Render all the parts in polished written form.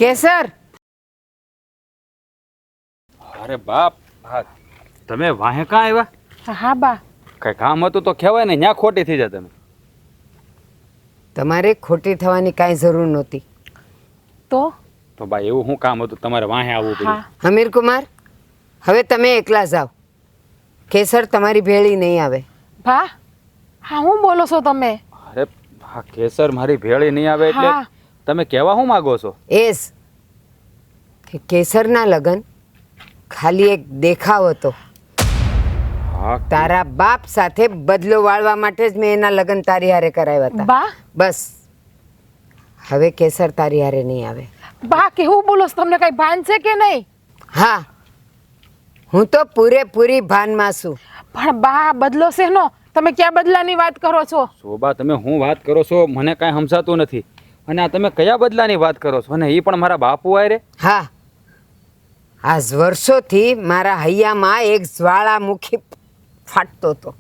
કેસર, અરે બાપ, હા તમે વાહે કાં આવ્યા? હા બા. કઈ કામ હતું તો કહેવાય ને, ન્યા ખોટી થઈ જાય તમે. તમારે ખોટી થવાની કાંઈ જરૂર નહોતી. તો બા એવું શું કામ હતું તમારે વાહે આવવું પડ્યું? હમીર કુમાર, હવે તમે એકલા જાઓ. કેસર તમારી ભેળી નહીં આવે. બા, હા હું બોલો છો તમે? અરે હા, કેસર મારી ભેળી નહીં આવે એટલે હા. તમે કહેવા શું માગો છો? એસ કે કેસરના લગ્ન ખાલી એક દેખાવ હતો. હા તારા બાપ સાથે બદલો વાળવા માટે જ મેં એના લગ્ન તારી હારે કરાવ્યા હતા. બા, બસ હવે કેસર તારી હારે નહીં આવે. બા કેવું બોલો છો? તમને કઈ ભાન છે કે નહીં? હા, હું તો પૂરેપૂરી ભાનમાં છું. પણ બા બદલો છે નો, તમે ક્યાં બદલાની વાત કરો છો? શોભા, તમે શું વાત કરો છો મને કાંઈ સમજાતું નથી. અને આ તમે કયા બદલાની વાત કરો છો? અને એ પણ મારા બાપુ આય રે. હા, આજ વર્ષોથી મારા હૈયામાં એક જ્વાળામુખી ફાટતો હતો.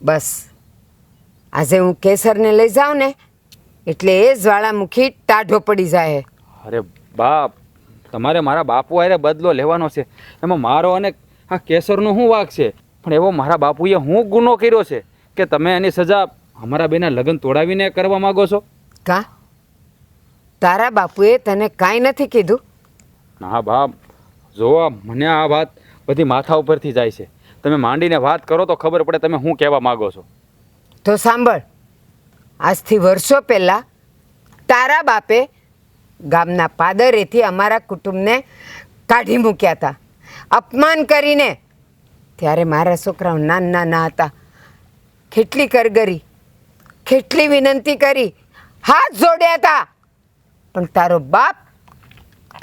બસ આજે હું કેસરને લઈ જાઉં ને એટલે એ જ્વાળામુખી ટાઢો પડી જાય. અરે બાપ, તમારે મારા બાપુ આરે બદલો લેવાનો છે, એમાં મારો અને આ કેસરનો શું વાંક છે? પણ એવો મારા બાપુએ હું ગુનો કર્યો છે કે તમે એની સજા અમારા બેના લગ્ન તોડાવીને કરવા માગો છો? કા તારા બાપુએ તને કાંઈ નથી કીધું? ના બાપ, જોવા મને આ વાત બધી માથા ઉપરથી જાય છે. તમે માંડીને વાત કરો તો ખબર પડે તમે શું કહેવા માગો છો. તો સાંભળ, આજથી વર્ષો પહેલાં તારા બાપે ગામના પાદરેથી અમારા કુટુંબને કાઢી મૂક્યા હતા, અપમાન કરીને. ત્યારે મારા છોકરાઓ નાના હતા. કેટલી કરગરી, કેટલી વિનંતી કરી, હાથ જોડ્યા હતા, પણ તારો બાપ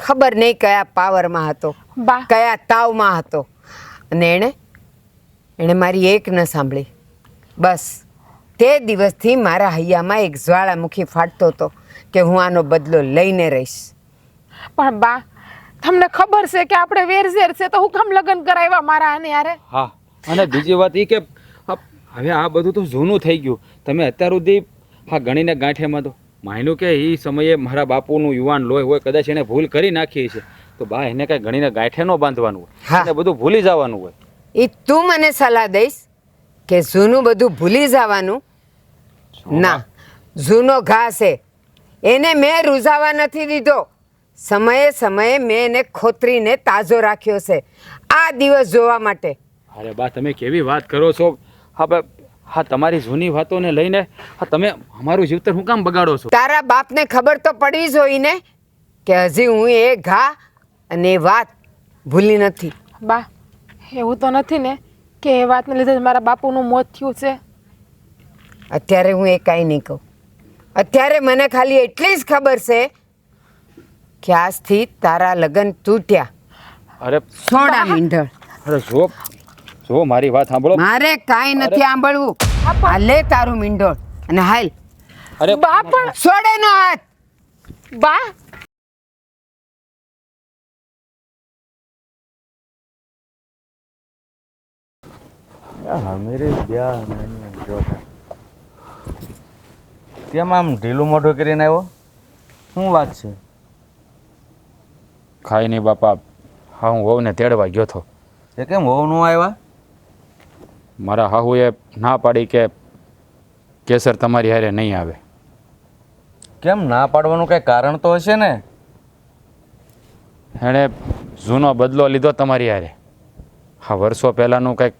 ખબર નહીં કયા પાવરમાં હતો, બા, કયા તાવમાં હતો. અને એણે મારી એક ન સાંભળી. બસ તે દિવસથી મારા હૈયામાં એક જ્વાળામુખી ફાટતો હતો કે હું આનો બદલો લઈને રહીશ. પણ બા તમને ખબર છે કે આપણે વેરઝેર છે તો હું કામ લગ્ન કરાવ્યા મારા આને યારે? હા, અને બીજી વાત એ કે હવે આ બધું તો જૂનું થઈ ગયું. તમે અત્યાર સુધી હા ગણીને ગાંઠેમાં તો માન્યું કે એ સમયે મારા બાપુનું યુવાન લોહી હોય, કદાચ એને ભૂલ કરી નાખી છે તો બા એને કાંઈ ગણીને ગાંઠે ન બાંધવાનું હોય, હા. એને બધું ભૂલી જવાનું હોય. એ તું મને સલાહ દઈશ કે જૂનું બધું ભૂલી જવાનું? ના, જૂનો ઘા છે એને મેં રૂઝાવા નથી દીધો. સમયે સમયે મેં એને ખોતરીને તાજો રાખ્યો છે આ દિવસ જોવા માટે. અરે બા, તમે કેવી વાત કરો છો? હા તમારી જૂની વાતોને લઈને હા તમે અમારું જીવતર શું કામ બગાડો છો? તારા બાપને ખબર તો પડવી જોઈએ ને કે હજી હું એ ઘા અને એ વાત ભૂલી નથી. બા એવું તો નથી ને કે એ વાતને લીધે જ મારા બાપુનું મોત થયું છે? અત્યારે હું એ કાંઈ નહીં કહું. અત્યારે મને ખાલી એટલી જ ખબર છે કે આજથી તારા લગ્ન તૂટ્યા. અરે સોડા મીંઢળ, અરે જો મારી વાત સાંભળો. મારે કાંઈ નથી સાંભળવું. આ લે તારું મીંઢોળ અને હાલ. અરે બા પણ છોડે નો હાથ. બા કેમ આમ ઢીલું મોઢું કરીને આવ્યો? શું વાત છે? ખાઈ નહીં બાપા, હા હું વહુને તેડવા ગયો હતો. એ કેમ હોવ નું આવ્યા? મારા હાહુએ ના પાડી કે કેસર તમારી હારે નહીં આવે. કેમ ના પાડવાનું કંઈ કારણ તો હશે ને? એણે જૂનો બદલો લીધો તમારી હારે. હા વર્ષો પહેલાંનું કંઈક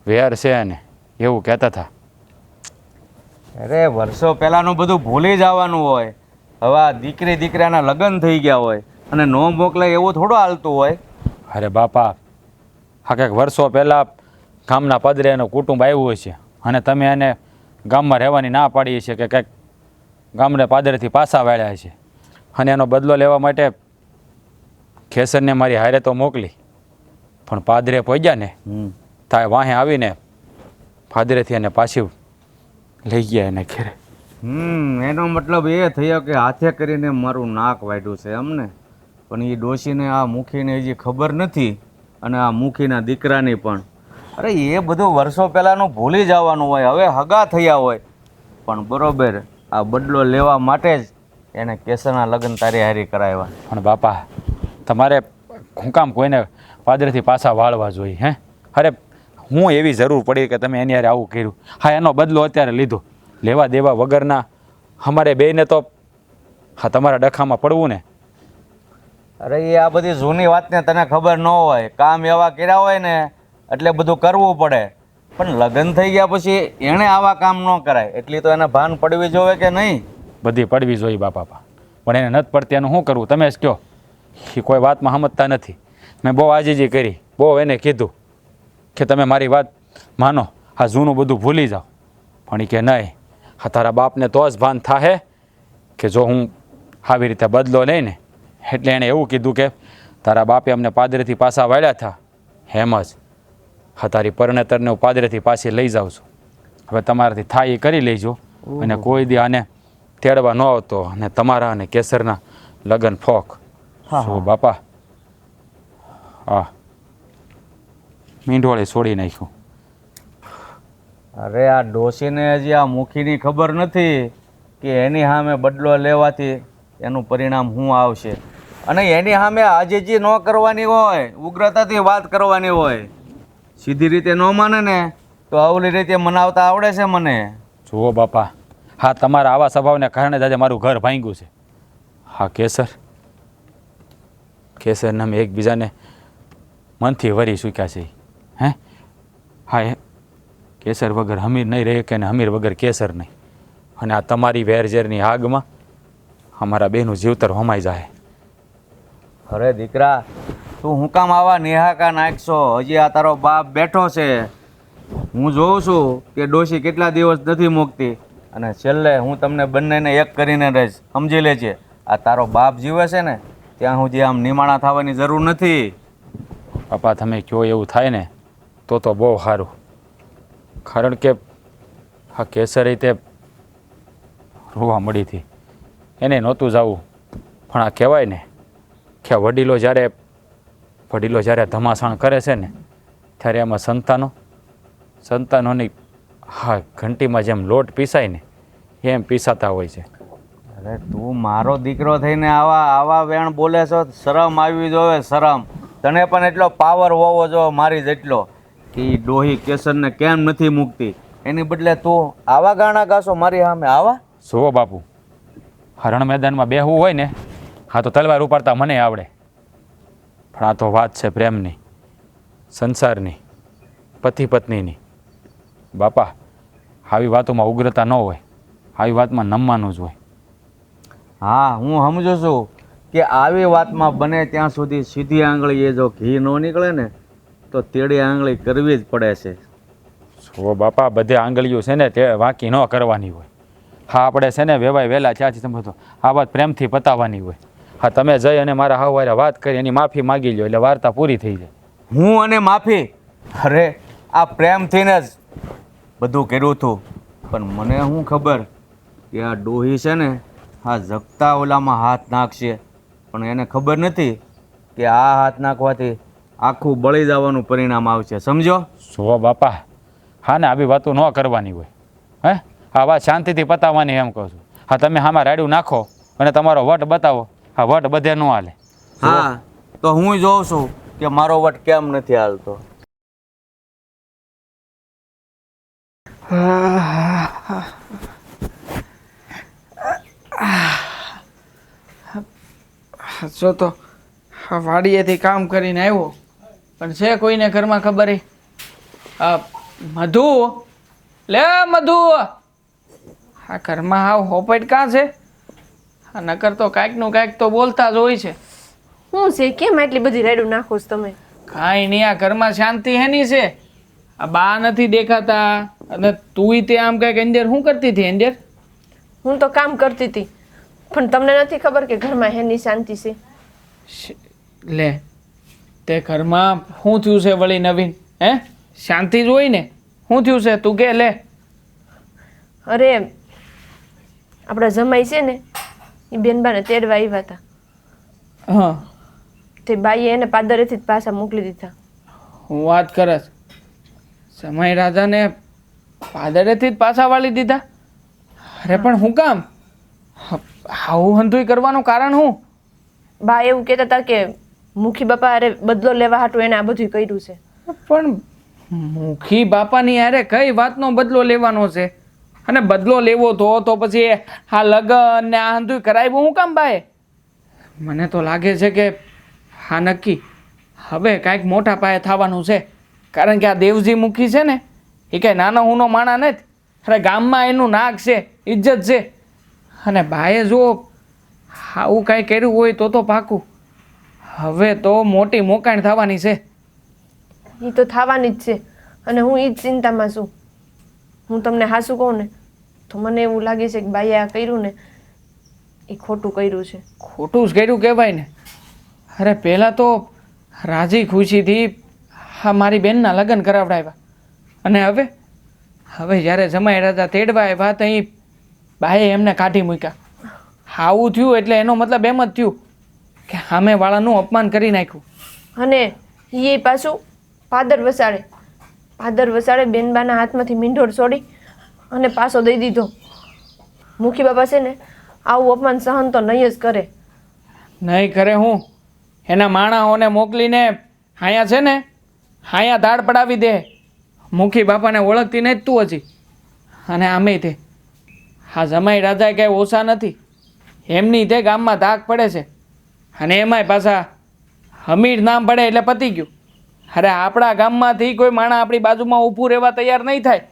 વેર છે ને એવું કહેતા હતા. અરે વર્ષો પહેલાંનું બધું ભૂલી જવાનું હોય. હવે આ દીકરાના લગ્ન થઈ ગયા હોય અને નો મોકલાય એવું થોડું હાલતું હોય. અરે બાપા, હા કંઈક વર્ષો પહેલાં ગામના પદરે એનું કુટુંબ આવ્યું છે અને તમે એને ગામમાં રહેવાની ના પાડી છે કે કંઈક ગામને પાદરેથી પાછા વાળ્યા છે અને એનો બદલો લેવા માટે ખેસરને મારી હારે તો મોકલી, પણ પાદરે પહોંચ્યા ને થાય વાહે આવીને પાદરેથી એને પાછી લઈ ગયા એને ઘેરે. એનો મતલબ એ થયો કે હાથે કરીને મારું નાક વાઢ્યું છે એમને. પણ એ ડોશીને આ મુખીને હજી ખબર નથી અને આ મુખીના દીકરાની પણ. અરે એ બધું વર્ષો પહેલાંનું ભૂલી જવાનું હોય. હવે હગા થયા હોય પણ બરોબર આ બદલો લેવા માટે જ એને કેસરના લગ્ન તારી હારી કરાવ્યા. પણ બાપા તમારે હું કામ કોઈને પાદરેથી પાછા વાળવા જોઈએ હે? અરે હું એવી જરૂર પડી કે તમે એની હારે આવું કર્યું? હા, એનો બદલો અત્યારે લીધો. લેવા દેવા વગરના અમારે બેયને તો હા તમારા ડખામાં પડવું ને. અરે એ આ બધી જૂની વાતને તને ખબર ન હોય. કામ એવા કર્યા હોય ને એટલે બધું કરવું પડે. પણ લગ્ન થઈ ગયા પછી એણે આવા કામ ન કરાય એટલી તો એને ભાન પડવી જોવે કે નહીં? બધી પડવી જોઈએ બાપા, પણ એને નથી પડતી એનું શું કરવું તમે જ કહો. એ કોઈ વાતમાં સમજતા નથી. મેં બહુ આજીજી કરી, બહુ એને કીધું કે તમે મારી વાત માનો, આ જૂનું બધું ભૂલી જાઓ. પણ એ કે નહીં, હા તારા બાપને તો જ ભાન થાહે કે જો હું આવી રીતે બદલો લઈને. એટલે એણે એવું કીધું કે તારા બાપે અમને પાદરેથી પાછા વાળ્યા હતા એમ જ હા તારી પરણેતરને હું પાદરેથી પાછી લઈ જાઉં છું. હવે તમારાથી થાય એ કરી લેજો અને કોઈ દી આને તેડવા ન આવતો અને તમારા અને કેસરના લગ્ન ફોક. શું બાપા, હા મીંઢોળે છોડી નાખ્યું. અરે આ ડોશીને હજી આ મુખીની ખબર નથી કે એની સામે બદલો લેવાથી એનું પરિણામ શું આવશે. અને એની સામે આજીજી ન કરવાની હોય, ઉગ્રતાથી વાત કરવાની હોય. સીધી રીતે ન માને ને તો આવલી રીતે મનાવતા આવડે છે મને. જુઓ બાપા, હા તમારા આવા સ્વભાવને કારણે જ આજે મારું ઘર ભાંગ્યું છે. હા કેસરને અમે એકબીજાને મનથી વરી ચૂક્યા છે હે. હા એ કેસર વગર હમીર નહીં રહે કે ને હમીર વગર કેસર નહીં. અને આ તમારી વેરઝેરની આગમાં અમારા બેનું જીવતર હોમાઈ જાય. અરે દીકરા, તું હું કામ આવા નિહાકા નાખશો? હજી આ તારો બાપ બેઠો છે. હું જોઉં છું કે ડોશી કેટલા દિવસ નથી મૂકતી. અને છેલ્લે હું તમને બંનેને એક કરીને રહીશ, સમજી લેજે. આ તારો બાપ જીવે છે ને ત્યાં સુધી આમ નિમાણા થવાની જરૂર નથી. પપ્પા તમે કહો એવું થાય ને તો બહુ સારું. કારણ કે આ કેસર રીતે રોવા મળી હતી, એને નહોતું જવું. પણ આ કહેવાય ને કે વડીલો જ્યારે ધમાસાણ કરે છે ને ત્યારે એમાં સંતાનોની હા ઘંટીમાં જેમ લોટ પીસાય ને એમ પીસાતા હોય છે. અરે તું મારો દીકરો થઈને આવા વેણ બોલે છો? શરમ આવી જોવે, શરમ. તને પણ એટલો પાવર હોવો જો મારી જેટલો કે ઈ ડોહી કેસરને કેમ નથી મૂકતી. એની બદલે તું આવા ગાણા ગાશો મારી સામે? આવા જુઓ બાપુ, રણ મેદાનમાં બેહવું હોય ને હા તો તલવાર ઉપાડતા મને આવડે. પણ આ તો વાત છે પ્રેમની, સંસારની, પતિ પત્નીની. બાપા આવી વાતોમાં ઉગ્રતા ન હોય, આવી વાતમાં નમવાનું જ હોય. હા, હું સમજુ છું કે આવી વાતમાં બને ત્યાં સુધી સીધી આંગળી એ જો ઘી ન નીકળે ને તો તેડી આંગળી કરવી જ પડે છે. જુઓ બાપા, બધે આંગળીઓ છે ને તે વાંકી ન કરવાની હોય. હા આપણે છે ને વેવાય વહેલા ત્યાંથી સમજો આ વાત પ્રેમથી પતાવવાની હોય. હા તમે જઈ અને મારા હાવારે વાત કરી એની માફી માગી લો એટલે વાર્તા પૂરી થઈ જાય. હું અને માફી? અરે આ પ્રેમથી ને જ બધું કર્યું હતું. પણ મને શું ખબર કે આ ડોહી છે ને આ જગતા ઓલામાં હાથ નાખશે. પણ એને ખબર નથી કે આ હાથ નાખવાથી આખું બળી જવાનું પરિણામ આવશે. સમજો? જુઓ બાપા, હા ને આવી વાતો ન કરવાની હોય હે. આ વાત શાંતિથી પતાવવાની એમ કહું છું. હા તમે આમાં રાડ્યું નાખો અને તમારો વટ બતાવો. હા વટ બધે ન હાલે. હા તો હું જોઉં છું કે મારો વટ કેમ નથી હાલતો. જો તો વાડીએથી કામ કરીને આવ્યો પણ છે કોઈને ઘરમાં ખબર? મધુ, લે મધુ, આ ઘરમાં હાવ હોપટ કાં છે? આ નકર તો કાંઈકનું કાંઈક તો બોલતા જ હોય છે. શું છે? કેમ એટલી બધી રેડું નાખો છો તમે? કાંઈ નહીં, આ ઘરમાં શાંતિ હેની છે? આ બા નથી દેખાતા અને તુંય તે આમ કાંઈક અંદર શું કરતી હતી? અંદર હું તો કામ કરતી હતી પણ તમને નથી ખબર કે ઘરમાં હેની શાંતિ છે? લે તે ઘરમાં શું થયું છે વળી નવીન? હે શાંતિ જ હોય ને? શું થયું છે તું કે? લે અરે આપણા જમાઈ છે ને એ બેનબાને તેડવા આવ્યા હતા. હા તે બાઈએ એને પાદરેથી જ પાછા મોકલી દીધા. હું વાત કરસ? સમય રાજાને પાદરેથી જ પાછા વાળી દીધા? અરે પણ હું કામ? આવું હંધુય કરવાનું કારણ શું? બા એવું કહેતા હતા કે મુખી બાપા અરે બદલો લેવા હાટું એને આ બધું કર્યું છે. પણ મુખી બાપાની યારે કઈ વાતનો બદલો લેવાનો છે? અને બદલો લેવો તો પછી આ લગન ને આ હંધુય કરાવ્યું હું કામ બાએ? મને તો લાગે છે કે હા નક્કી હવે કાંઈક મોટા પાયે થવાનું છે. કારણ કે આ દેવજી મુખી છે ને એ કાંઈ નાનો હુનો માણા નથી. અરે ગામમાં એનું નાક છે, ઇજ્જત છે. અને બાએ જો આવું કાંઈ કર્યું હોય તો પાકું હવે તો મોટી મોકાણ થવાની છે. એ તો થવાની જ છે અને હું એ જ ચિંતામાં છું. હું તમને હાસું કહું ને તો મને એવું લાગે છે કે બાઈએ આ કર્યું ને એ ખોટું કર્યું છે. ખોટું જ કર્યું કહેવાય ને. અરે પહેલાં તો રાજી ખુશીથી હા મારી બેનના લગ્ન કરાવડાવ્યા અને હવે જ્યારે જમાઈ રાજા તેડવા આવ્યા તો અહીં બાએ એમને કાઢી મૂક્યા. આવું થયું એટલે એનો મતલબ એમ જ થયું કે સામેવાળાનું અપમાન કરી નાખ્યું. અને એ પાછું પાદર વસાડે બેનબાના હાથમાંથી મીંઢોળ છોડી અને પાછો દઈ દીધો. મુખી બાપા છે ને આવું અપમાન સહન તો નહીં જ કરે. નહીં કરે હું એના માણાઓને મોકલીને અહીંયા છે ને અહીંયા દાળ પડાવી દે. મુખી બાપાને ઓળખતી નહીં તું હજી. અને આમે તે હા જમાઈ રાજા કંઈ ઓછા નથી. એમની તે ગામમાં ધાક પડે છે અને એમાંય પાછા હમીર નામ પડે એટલે પતી ગયું. અરે આપણા ગામમાંથી કોઈ માણા આપણી બાજુમાં ઊભું રહેવા તૈયાર નહીં થાય.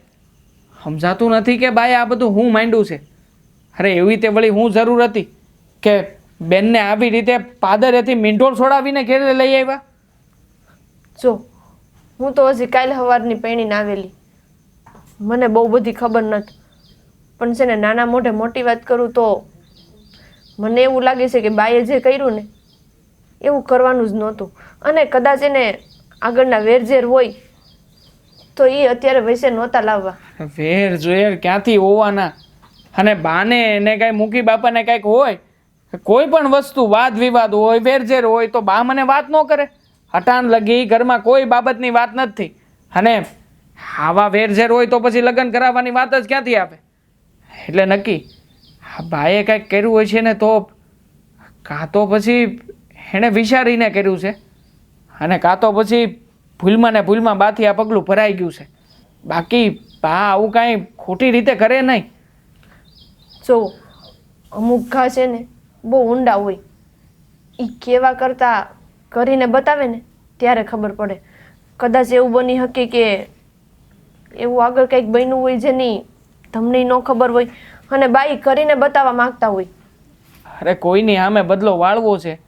સમજાતું નથી કે બાએ આ બધું હું માંડ્યું છે. અરે એવી રીતે વળી હું જરૂર હતી કે બેનને આવી રીતે પાદરેથી મીંઢોળ છોડાવીને ઘેરે લઈ આવ્યા? જો હું તો હજી કાલે સવારની પૈણીને આવેલી. મને બહુ બધી ખબર નથી પણ છે ને નાના મોઢે મોટી વાત કરું તો મને એવું લાગે છે કે બાએ જે કર્યું ને એવું કરવાનું જ નહોતું. અને કદાચ એને આગળના વેરઝેર હોય તો એ અત્યારે વૈસે નહોતા લાવવા. વેર ઝેર ક્યાંથી હોવાના? અને બાને એને કાંઈ મૂકી બાપાને કાંઈક હોય કોઈ પણ વસ્તુ વાદ વિવાદ હોય વેરઝેર હોય તો બા મને વાત ન કરે. હટાણ લગી ઘરમાં કોઈ બાબતની વાત નથી. અને આવા વેરઝેર હોય તો પછી લગ્ન કરાવવાની વાત જ ક્યાંથી આવે? એટલે નક્કી આ બાએ કાંઈક કર્યું હોય છે ને તો કાં તો પછી એણે વિચારીને કર્યું છે અને કાં તો પછી ભૂલમાં ને ભૂલમાં બાથી આ પગલું ભરાઈ ગયું છે. બાકી બા આવું કાંઈ ખોટી રીતે કરે નહીં. જો અમુક ઘા છે ને બહુ ઊંડા હોય. એ કેવા કરતાં કરીને બતાવે ને ત્યારે ખબર પડે. કદાચ એવું બની શકે કે એવું આગળ કંઈક બન્યું હોય જેની તમને ન ખબર હોય અને બાઈ કરીને બતાવવા માંગતા હોય. અરે કોઈની સામે બદલો વાળવો છે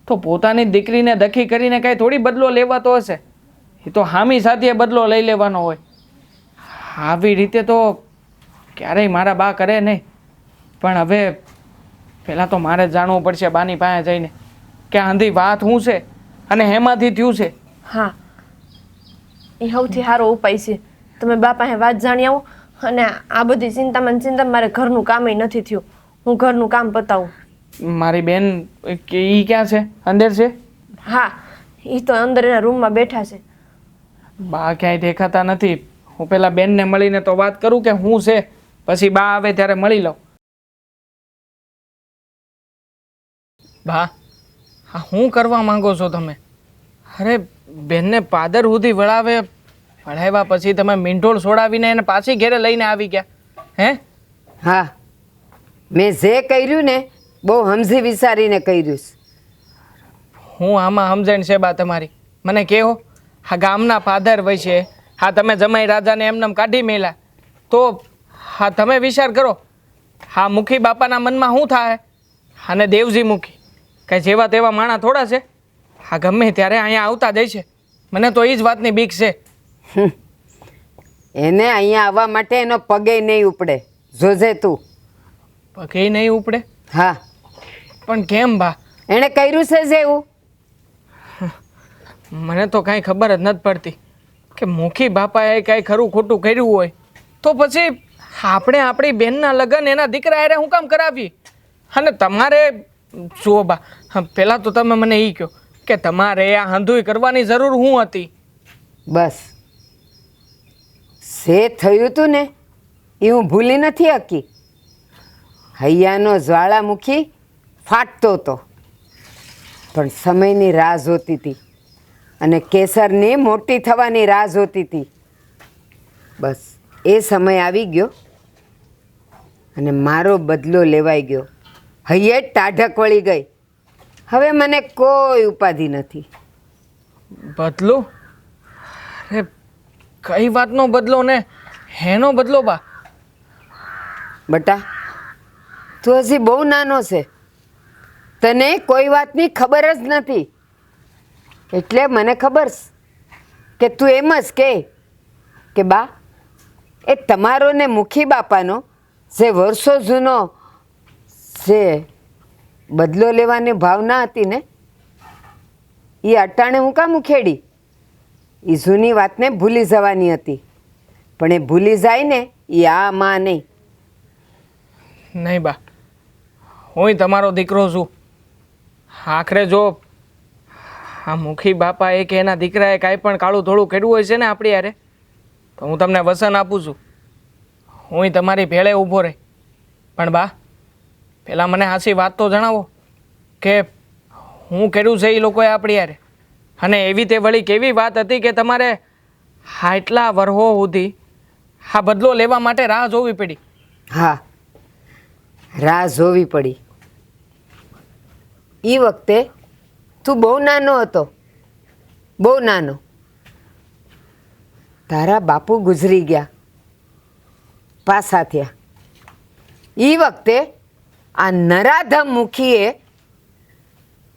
તો પોતાની દીકરીને દખી કરીને કાંઈ થોડી બદલો લેવાતો હશે. એ તો હામી સાથે બદલો લઈ લેવાનો હોય. આવી રીતે તો ક્યારેય મારા બા કરે નહીં. પણ હવે પહેલાં તો મારે જ જાણવું પડશે બાની પાસે જઈને કે આંધી વાત શું છે અને હેમાંથી થયું છે. હા એ સૌથી સારો ઉપાય છે. તમે બા પાસે વાત જાણી આવો અને આ બધી ચિંતામાં મારે ઘરનું કામ નથી થયું. હું ઘરનું કામ પતાવું. મારી બેન કે એ ક્યાં છે? અંદર છે? હા એ તો અંદર એના રૂમમાં બેઠા છે. બા ક્યાંય દેખાતા નથી. હું પેલા બેનને મળીને તો વાત કરું કે શું છે પછી બા આવે ત્યારે મળી લઉં. બા હા શું કરવા માંગો છો તમે? અરે બેનને પાદર સુધી વળાવ્યા પછી તમે મીંઢોળ છોડાવીને એને પાછી ઘેરે લઈને આવી ગયા હે? હા, મેં જે કર્યું ને બહુ સમજી વિચારીને કર્યું છે. હું આમાં સમજણ છે બા તમારી? મને કહો. હા ગામના પાદર હોય છે. હા તમે જમાઈ રાજાને એમને કાઢી મેલ્યા તો હા તમે વિચાર કરો. હા મુખી બાપાના મનમાં શું થાય? અને દેવજી મુખી કાંઈ જેવા તેવા માણા થોડા છે? હા ગમે ત્યારે અહીંયા આવતા જાય છે. મને તો એ જ વાતની બીક છે. એને અહીંયા આવવા માટે એનો પગે નહીં ઉપડે. જોજે તું. પગે નહીં ઉપડે? હા. પણ કેમ બા? એણે કર્યું છે જે એવું. મને તો કાંઈ ખબર જ નથી પડતી કે મુખી બાપાએ કાંઈ ખરું ખોટું કર્યું હોય તો પછી આપણે આપણી બહેનના લગ્ન એના દીકરા હારે હું કામ કરાવી? અને તમારે જુઓ બા પહેલાં તો તમે મને એ કહો કે તમારે આ હંધુય કરવાની જરૂર શું હતી? બસ જે થયું હતું ને એ હું ભૂલી નથી શકી. હૈયાનો જ્વાળામુખી ફાટતો હતો, પણ સમયની રાહ જોતી હતી અને કેસરની મોટી થવાની રાહ જોતી હતી. બસ એ સમય આવી ગયો અને મારો બદલો લેવાઈ ગયો. હૈયે ટાઢક વળી ગઈ. હવે મને કોઈ ઉપાધિ નથી. બદલો? અરે કઈ વાતનો બદલો ને હેનો બદલો બા? બટા, તું હજી બહુ નાનો છે, તને કોઈ વાતની ખબર જ નથી. એટલે મને ખબર છે કે તું એમ જ કે બા, એ તમારો ને મુખી બાપાનો જે વર્ષો જૂનો જે બદલો લેવાની ભાવના હતી ને, એ અટાણે હું કામ ઉખેડી? એ જૂની વાતને ભૂલી જવાની હતી, પણ એ ભૂલી જાય ને એ આ માં નહીં. નહીં બા, હું તમારો દીકરો છું. આખરે જો આ મુખી બાપા એ કે એના દીકરાએ કાંઈ પણ કાળું ધોળું કર્યું હોય છે ને આપણી યારે, તો હું તમને વસન આપું છું. હું તમારી ભેળે ઊભો રહી. પણ બા, પહેલાં મને હાચી વાત તો જણાવો કે હું કર્યું છે એ લોકોએ આપણી યારે, અને એવી તે વળી કેવી વાત હતી કે તમારે આટલા વર્ષો સુધી આ બદલો લેવા માટે રાહ જોવી પડી? હા, રાહ જોવી પડી. એ વખતે તું બહુ નાનો હતો, બહુ નાનો. તારા બાપુ ગુજરી ગયા, પાછા થયા. એ વખતે આ નરાધમ મુખીએ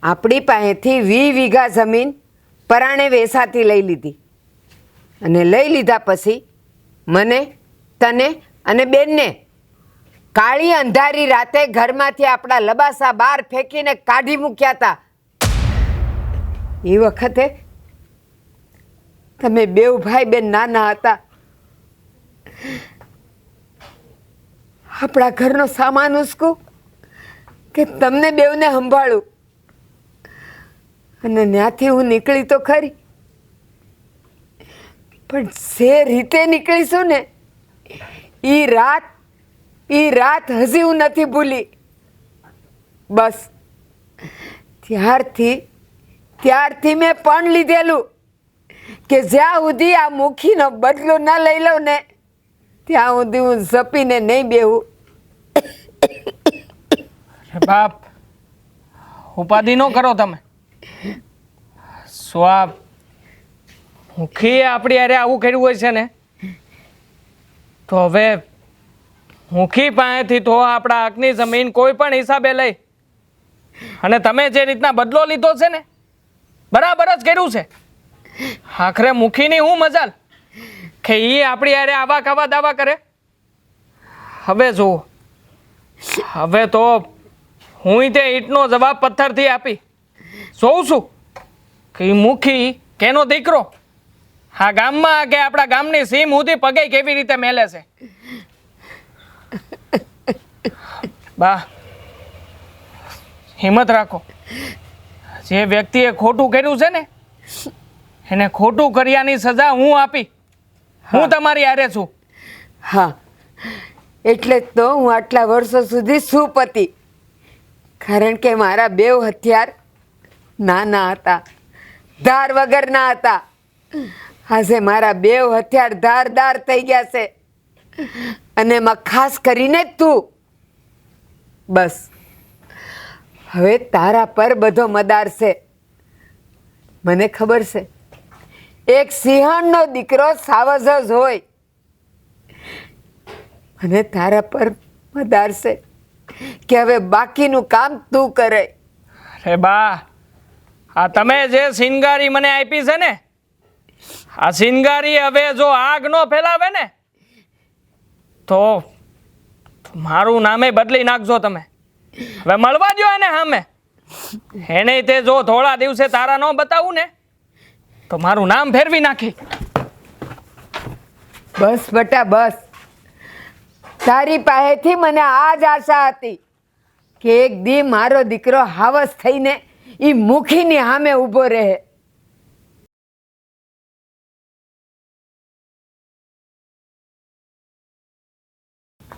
આપણી પાસેથી 20 વીઘા જમીન પરાણે વેસાતી લઈ લીધી, અને લઈ લીધા પછી મને, તને અને બેનને કાળી અંધારી રાતે ઘરમાંથી આપણા લબાસા બહાર ફેંકીને કાઢી મૂક્યા હતા. એ વખતે તમે બેવ ભાઈ બેન નાના હતા. આપણા ઘરનો સામાન ઉસકું કે તમને બેવને સંભાળું. અને ત્યાંથી હું નીકળી તો ખરી, પણ જે રીતે નીકળીશું ને, એ રાત હજી હું નથી ભૂલી. બસ ત્યારથી મેં પણ લીધેલું કે જ્યાં સુધી આ મુખીનો બદલો ન લઈ લઉં ને, ત્યાં સુધી હું ઝપીને નહીં બેહું. બાપ, ઉપાધિ ન કરો તમે. શું આ મુખીએ આપણી યારે આવું કર્યું હોય છે ને, તો હવે મુખી પાસેથી તો આપણા હકની જમીન કોઈ પણ હિસાબે લઈ, અને તમે જે રીતના બદલો લીધો છે ને, બરાબર જ કર્યું છે. આખરે મુખીની હું મજાલ કે એ આપણી યારે આવા ખાવા દાવા કરે. હવે જુઓ, હવે તો હું તે ઈંટનો જવાબ પથ્થરથી આપી જોઉં છું કે મુખી કેનો દીકરો આ ગામમાં કે આપણા ગામની સીમ સુધી પગે કેવી રીતે મેલે છે. બા, હિંમત રાખો. જે વ્યક્તિએ ખોટું કર્યું છે ને, એને ખોટું કર્યાની સજા હું આપી. હું તમારી હારે છું. હા, એટલે જ તો હું આટલા વર્ષો સુધી સુપતિ. કારણ કે મારા બેવ હથિયાર નાના હતા, ધાર વગરના હતા. આજે મારા બેવ હથિયાર ધારદાર થઈ ગયા છે, અને એમાં ખાસ કરીને તું. બસ હવે તારા પર બધો મદાર છે. મને ખબર છે, એક સિંહણનો દીકરો સાવજ જ હોય, અને તારા પર મદાર છે કે હવે બાકીનું કામ તું કરે. અરે બા, આ તમે જે શિનગારી મને આપી છે ને, આ શિનગારી હવે જો આગ ન ફેલાવે ને, તો મારું નામે બદલી નાખજો તમે. હવે મળવા દો એને સામે. એને તે જો થોડા દિવસે તારા ન બતાવું ને, તો મારું નામ ફેરવી નાખી. બસ બટા બસ. તારી પાસેથી મને આ જ આશા હતી કે એક દી મારો દીકરો હાવસ થઈને એ મુખીની સામે ઊભો રહે.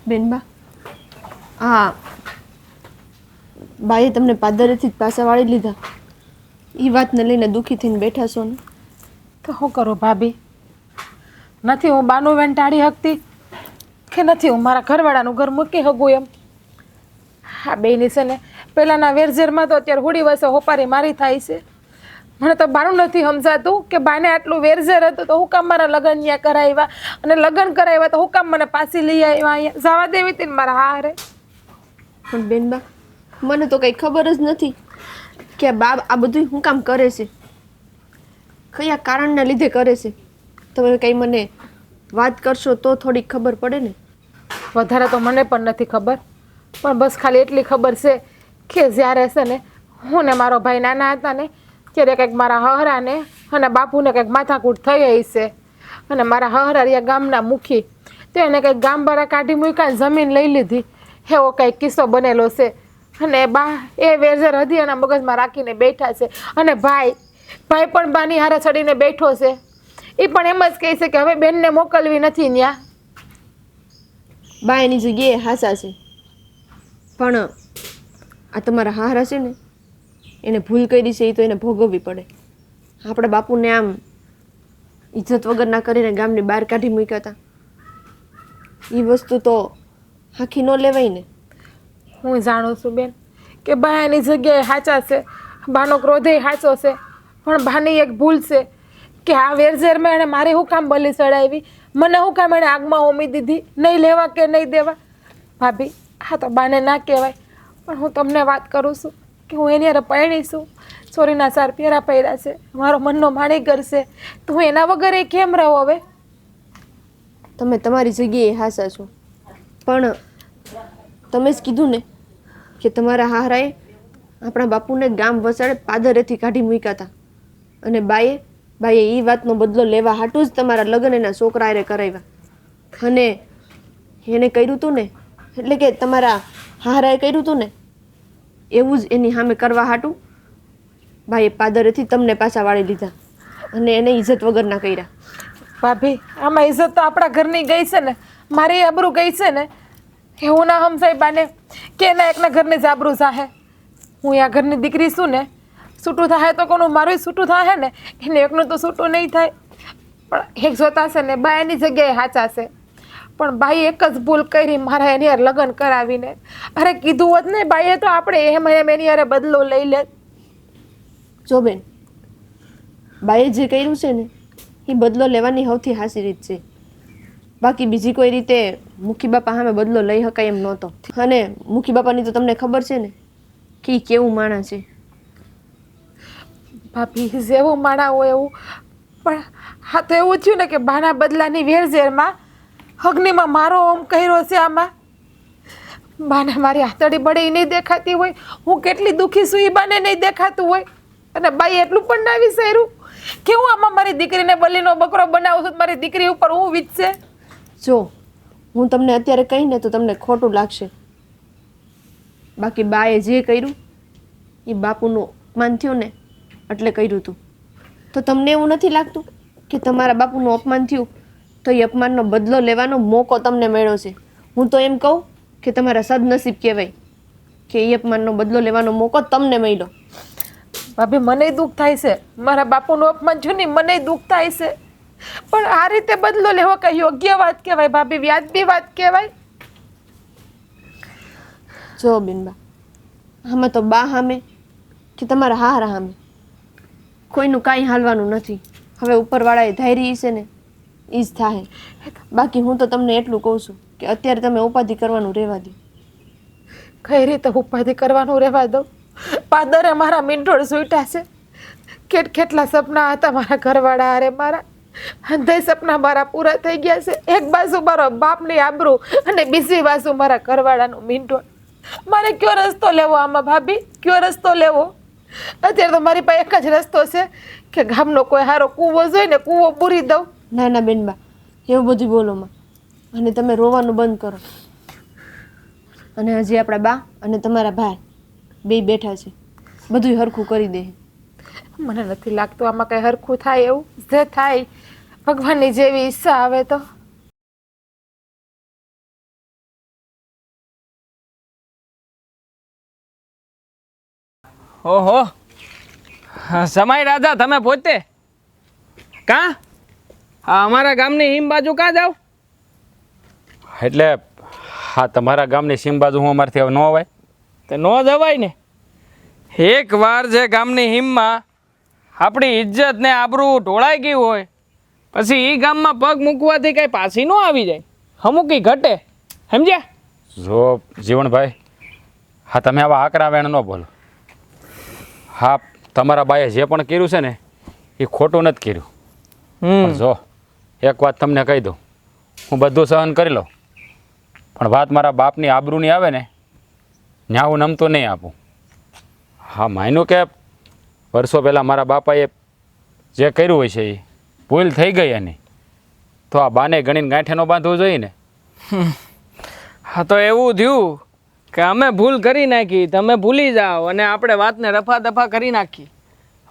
બેનબા, હા, બાઈએ તમને પાદરેથી જ પાછા વાળી લીધા એ વાતને લઈને દુઃખી થઈને બેઠા છો ને? તો શું કરું ભાભી? નથી હું બાનું વેન ટાળી શકતી કે નથી હું મારા ઘરવાળાનું ઘર મૂકી શકું એમ. હા બેની છે ને પહેલાંના વેરઝેરમાં તો અત્યારે હોડી વસે હોપારી મારી થાય છે. મને તો બાનું નથી સમજાતું કે બાને આટલું વેરઝેર હતું તો હું કામ મારા લગ્ન ત્યાં કરાવ્યા, અને લગ્ન કરાવ્યા તો હું કામ મને પાછી લઈ આવ્યા અહીંયા જવા દેવી હતી ને મારા હારે. પણ બેનબા, મને તો કંઈ ખબર જ નથી કે આ બા આ બધું શું કામ કરે છે, કયા કારણના લીધે કરે છે. તમે કંઈ મને વાત કરશો તો થોડીક ખબર પડે ને. વધારે તો મને પણ નથી ખબર, પણ બસ ખાલી એટલી ખબર છે કે જ્યારે છે ને હું ને મારો ભાઈ નાના હતા ને ત્યારે કંઈક મારા હહરાને અને બાપુને કંઈક માથાકૂટ થઈ હશે, અને મારા હહરારિયા ગામના મુખી તો એને કંઈક ગામ બારા કાઢી મૂક્યા, જમીન લઈ લીધી, એવો કંઈક કિસ્સો બનેલો છે. અને બા એ વેરઝેર હતી એના મગજમાં રાખીને બેઠા છે, અને ભાઈ પણ બાની હારે ચડીને બેઠો છે. એ પણ એમ જ કહે છે કે હવે બેનને મોકલવી નથી ત્યાં. બા એની જગ્યાએ હાસા છે, પણ આ તમારા હારા છે ને એને ભૂલ કરી છે એ તો એને ભોગવવી પડે. આપણા બાપુને આમ ઇજ્જત વગર ના કરીને ગામની બહાર કાઢી મૂક્યા હતા, એ વસ્તુ તો આખી ન લેવાય ને. હું જાણું છું બેન કે બા એની જગ્યાએ સાચા છે, બાનો ક્રોધે સાચો છે, પણ બાની એક ભૂલ છે કે આ વેરઝેરમાં એણે મારી શું કામ બલી ચડાવી, મને શું કામ એણે આગમાં હોમી દીધી, નહીં લેવા કે નહીં દેવા. ભાભી હા તો બાને ના કહેવાય, પણ હું તમને વાત કરું છું કે હું એની હારે પરણી છું, ચોરીના 4 ફેરા પડ્યા છે, મારો મનનો માણીગર છે, તો હું એના વગર એ કેમ રહું હવે? તમે તમારી જગ્યાએ હાસા છો, પણ તમે જ કીધું ને કે તમારા હારાએ આપણા બાપુને ગામ વસાડે પાદરેથી કાઢી મૂક્યા હતા, અને બાએ એ વાતનો બદલો લેવા હાટું જ તમારા લગ્ન એના છોકરા હારે કરાવ્યા. અને એને કર્યું હતું ને, એટલે કે તમારા હારાએ કર્યું હતું ને એવું જ એની સામે કરવા હાટું બાએ પાદરેથી તમને પાછા વાળી લીધા, અને એને ઇજ્જત વગરના કર્યા. ભાભી આમાં ઇજ્જત તો આપણા ઘરની ગઈ છે ને, મારી આબરૂ ગઈ છે ને. એવું ના સમજાય બાને કે એના એકના ઘરની જ આબરૂ જાહે. હું આ ઘરની દીકરી છું ને, છૂટું થાય તો કોનું મારું છૂટું થાય ને, એને એકનું તો છૂટું નહીં થાય. પણ એક જોતા છે ને બા એની જગ્યાએ સાચા છે, પણ બાઈ એક જ ભૂલ કરી, મારા એની યાર લગ્ન કરાવીને. અરે કીધું હોત ને બાઈએ તો આપણે એમ એની યારે બદલો લઈ લે. જો બેન, બાએ જે કર્યું છે ને એ બદલો લેવાની સૌથી હાસી રીત છે. બાકી બીજી કોઈ રીતે મુખી બાપા સામે બદલો લઈ શકાય એમ નહોતો. અને મુખી બાપાની તો તમને ખબર છે ને કે એ કેવું માણસ છે. ભાભી જેવું માણા હોય એવું, પણ હા તો એવું થયું ને કે બાના બદલાની વેરઝેરમાં અગ્નિમાં મારો ઓમ કર્યો છે. આમાં બાને મારી હાથડી બળે નહીં દેખાતી હોય, હું કેટલી દુઃખી છું એ બાને નહીં દેખાતું હોય, અને બાઈ એટલું પણ ના વિચાર્યું કે હું આમાં મારી દીકરીને બલીનો બકરો બનાવું છું, મારી દીકરી ઉપર હું વીતશે. જો હું તમને અત્યારે કહીને તો તમને ખોટું લાગશે, બાકી બાએ જે કર્યું એ બાપુનું અપમાન થયું ને એટલે કર્યું હતું. તો તમને એવું નથી લાગતું કે તમારા બાપુનું અપમાન થયું તો એ અપમાનનો બદલો લેવાનો મોકો તમને મળ્યો છે? હું તો એમ કહું કે તમારા સદનસીબ કહેવાય કે એ અપમાનનો બદલો લેવાનો મોકો તમને મળ્યો. ભાભી મને દુઃખ થાય છે, મારા બાપુનું અપમાન થયું ને મને દુઃખ થાય છે, પણ આ રીતે બદલો લેવો કઈ યોગ્ય વાત કહેવાય ભાભી? વ્યાજબી વાત કહેવાય? જો બિનબા, આમાં તો બા સામે કે તમારા હારા સામે કોઈનું કાંઈ હાલવાનું નથી. હવે ઉપરવાળાએ ધારી છે ને એ જ થાય. બાકી હું તો તમને એટલું કહું છું કે અત્યારે તમે ઉપાધિ કરવાનું રહેવા દો. કઈ રીતે ઉપાધિ કરવાનું રહેવા દઉં? પાદરે મારા મીંઢોળ સૂટ્યા છે, કેટલા સપના હતા મારા ઘરવાળા અરે મારા, અંધે સપના મારા પૂરા થઈ ગયા છે. એક બાજુ મારો બાપની આબરૂ અને બીજી બાજુ મારા ઘરવાળાનું મીંઢોળ. મારે કયો રસ્તો લેવો આમાં ભાભી? કયો રસ્તો લેવો? અત્યારે તો મારી પાસે એક જ રસ્તો છે કે ગામનો કોઈ સારો કૂવો જોઈ ને કૂવો પૂરી દઉં. ના ના બેનબા, એવું બધું બોલોમાં, અને તમે રોવાનું બંધ કરો. અને હજી આપણા બા અને તમારા ભાઈ બે બેઠા છે, બધું હરખું કરી દે. મને નથી લાગતું આમાં કંઈ હરખું થાય એવું. જે થાય ભગવાનની જેવી ઈચ્છા આવે તો. ઓહો સમય રાજા તમે પોતે કાં અમારા ગામની હિમ બાજુ કાં જાવ એટલે હા તમારા ગામની સીમ બાજુ હું અમારથી હવે ન અવાય તો ન જવાય ને એક વાર જે ગામની હિમમાં આપણી ઇજ્જત ને આબરૂ ઢોળાઈ ગઈ હોય પછી એ ગામમાં પગ મૂકવાથી કઈ પાછી ન આવી જાય અમુક ઈ ઘટે સમજ્યા જો જીવણભાઈ હા તમે આવા આકરા વેણ ન બોલો હા તમારા બાએ જે પણ કર્યું છે ને એ ખોટું નથી કર્યું પણ જો એક વાત તમને કહી દઉં હું બધું સહન કરી લઉં પણ વાત મારા બાપની આબરૂની આવે ને ત્યાં હું નમતું નહીં આપું હા માન્યું કે વર્ષો પહેલાં મારા બાપાએ જે કર્યું હોય છે એ ભૂલ થઈ ગઈ એની તો આ બાને ગણીને ગાંઠે ન બાંધવું જોઈએ ને હા તો એવું થયું કે અમે ભૂલ કરી નાખી તમે ભૂલી જાઓ અને આપણે વાતને રફા દફા કરી નાખી